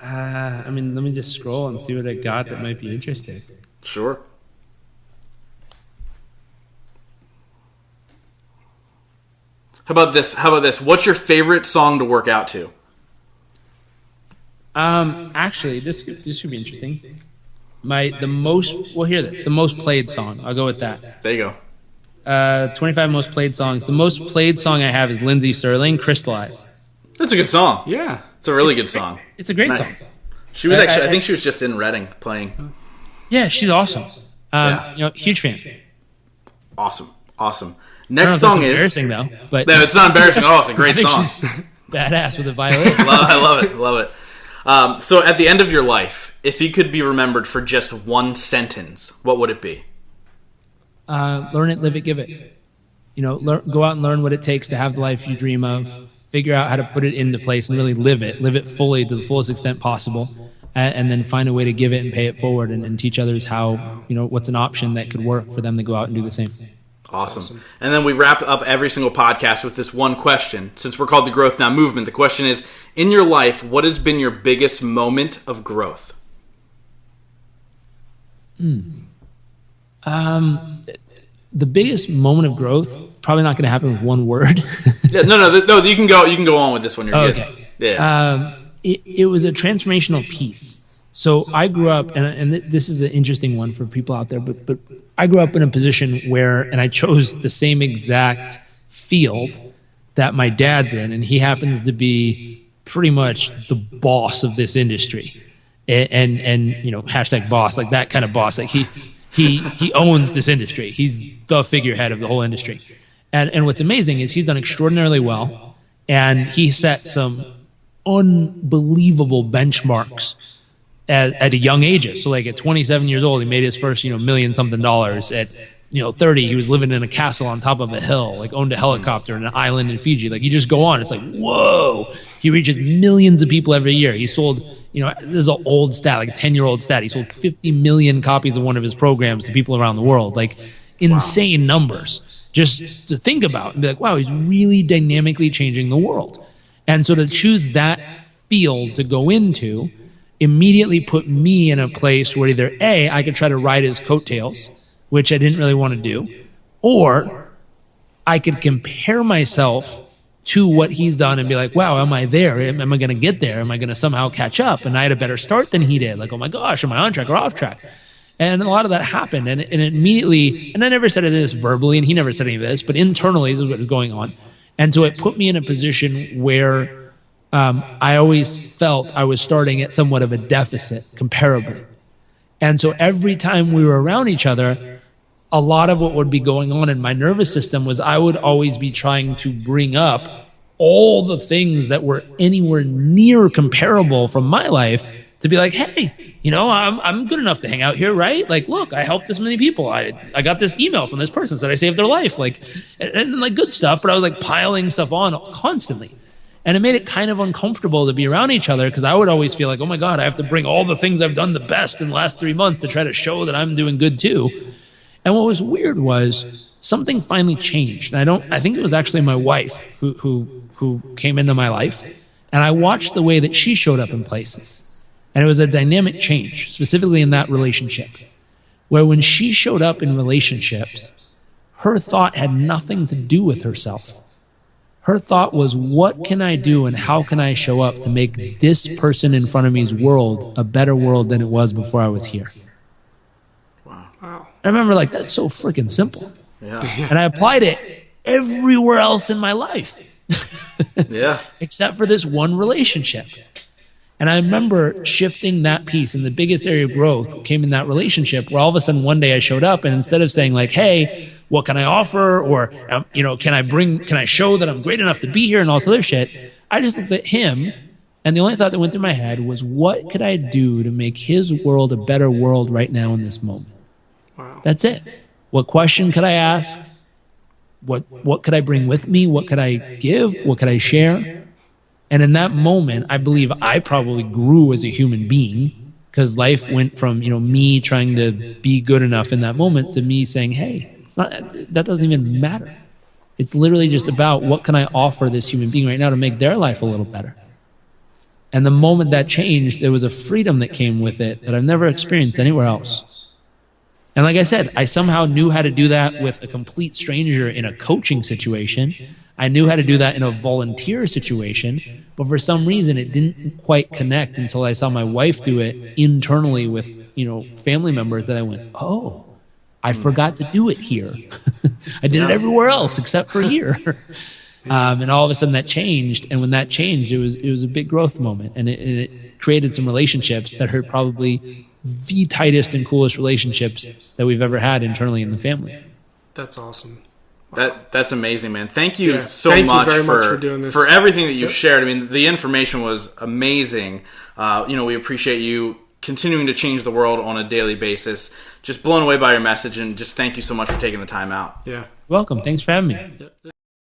[SPEAKER 2] I mean, let me just scroll and see what I got that might be interesting.
[SPEAKER 1] Sure. How about this? What's your favorite song to work out to?
[SPEAKER 2] Actually, this should be interesting. The most played song. I'll go with that.
[SPEAKER 1] There you go.
[SPEAKER 2] 25 most played songs. The most played song I have is Lindsey Sterling, "Crystallize."
[SPEAKER 1] That's a good song.
[SPEAKER 3] Yeah.
[SPEAKER 1] It's a really good song.
[SPEAKER 2] It's a great
[SPEAKER 1] Nice.
[SPEAKER 2] song.
[SPEAKER 1] She was I think she was just in Reading playing.
[SPEAKER 2] Yeah, she's awesome.
[SPEAKER 1] Yeah.
[SPEAKER 2] Huge fan.
[SPEAKER 1] Awesome.
[SPEAKER 2] I don't
[SPEAKER 1] Next
[SPEAKER 2] know if
[SPEAKER 1] song
[SPEAKER 2] that's
[SPEAKER 1] is...
[SPEAKER 2] embarrassing though, but
[SPEAKER 1] No, it's not embarrassing at all. It's a
[SPEAKER 2] I
[SPEAKER 1] great
[SPEAKER 2] think
[SPEAKER 1] song.
[SPEAKER 2] she's badass with a violin.
[SPEAKER 1] I love it. So at the end of your life, if you could be remembered for just one sentence, what would it be?
[SPEAKER 2] Learn it, live it, give it. Go out and learn what it takes to have the life you dream of. Figure out how to put it into place and really live it fully to the fullest extent possible, and then find a way to give it and pay it forward and teach others how, what's an option that could work for them to go out and do the same.
[SPEAKER 1] Awesome. And then we wrap up every single podcast with this one question. Since we're called the Growth Now Movement, the question is, in your life, what has been your biggest moment of growth?
[SPEAKER 2] The biggest moment of growth, probably not going to happen with one word.
[SPEAKER 1] Yeah, no. You can go on with this one. You're good.
[SPEAKER 2] Okay.
[SPEAKER 1] Yeah.
[SPEAKER 2] It was a transformational piece. So I grew up, and this is an interesting one for people out there, but I grew up in a position where, and I chose the same exact field that my dad's in, and he happens to be pretty much the boss of this industry. And hashtag boss, like that kind of boss. Like he owns this industry. He's the figurehead of the whole industry. And what's amazing is he's done extraordinarily well, and he set some unbelievable benchmarks at a young age. So like at 27 years old, he made his first, $1,000,000-something. At 30, he was living in a castle on top of a hill, like owned a helicopter in an island in Fiji. Like you just go on, it's like, whoa. He reaches millions of people every year. He sold, this is an old stat, like a 10-year-old stat. He sold 50 million copies of one of his programs to people around the world. Like insane numbers just to think about and be like, wow, he's really dynamically changing the world. And so to choose that field to go into immediately put me in a place where either A, I could try to ride his coattails, which I didn't really want to do, or I could compare myself to what he's done and be like, wow, am I there? Am I going to get there? Am I going to somehow catch up? And I had a better start than he did. Like, oh my gosh, am I on track or off track? And a lot of that happened. And immediately, and I never said this verbally, and he never said any of this, but internally, this is what was going on. And so it put me in a position where I always felt I was starting at somewhat of a deficit comparably. And so every time we were around each other, a lot of what would be going on in my nervous system was I would always be trying to bring up all the things that were anywhere near comparable from my life to be like, hey, I'm good enough to hang out here, right? Like, look, I helped this many people. I got this email from this person said I saved their life, like, and like good stuff, but I was like piling stuff on constantly. And it made it kind of uncomfortable to be around each other because I would always feel like, oh my God, I have to bring all the things I've done the best in the last 3 months to try to show that I'm doing good too. And what was weird was something finally changed. And I think it was actually my wife who came into my life. And I watched the way that she showed up in places. And it was a dynamic change, specifically in that relationship, where when she showed up in relationships, her thought had nothing to do with herself. Her thought was, what can I do and how can I show up to make this person in front of me's world a better world than it was before I was here?
[SPEAKER 3] Wow.
[SPEAKER 2] I remember like, that's so freaking simple.
[SPEAKER 1] Yeah.
[SPEAKER 2] And I applied it everywhere else in my life.
[SPEAKER 1] Yeah.
[SPEAKER 2] Except for this one relationship. And I remember shifting that piece, and the biggest area of growth came in that relationship where all of a sudden one day I showed up, and instead of saying like, hey, what can I offer? Or, can I show that I'm great enough to be here and all this other shit? I just looked at him, and the only thought that went through my head was, what could I do to make his world a better world right now in this moment?
[SPEAKER 3] Wow.
[SPEAKER 2] That's it. What question could I ask? What could I bring with me? What could I give? What could I share? And in that moment, I believe I probably grew as a human being because life went from, me trying to be good enough in that moment to me saying, hey, that doesn't even matter. It's literally just about what can I offer this human being right now to make their life a little better. And the moment that changed, there was a freedom that came with it that I've never experienced anywhere else. And like I said, I somehow knew how to do that with a complete stranger in a coaching situation. I knew how to do that in a volunteer situation, but for some reason it didn't quite connect until I saw my wife do it internally with, family members, that I went, oh, I forgot to do it here. I did it everywhere else except for here. And all of a sudden that changed. And when that changed, it was a big growth moment. And it created some relationships that are probably the tightest and coolest relationships that we've ever had internally in the family.
[SPEAKER 3] That's awesome.
[SPEAKER 1] That's amazing, man. Thank you
[SPEAKER 3] Thank
[SPEAKER 1] much
[SPEAKER 3] you very
[SPEAKER 1] for
[SPEAKER 3] much for doing this.
[SPEAKER 1] For everything that you shared. I mean, the information was amazing. We appreciate you continuing to change the world on a daily basis. Just blown away by your message, and just thank you so much for taking the time out.
[SPEAKER 3] Yeah.
[SPEAKER 2] Welcome. Thanks for having me.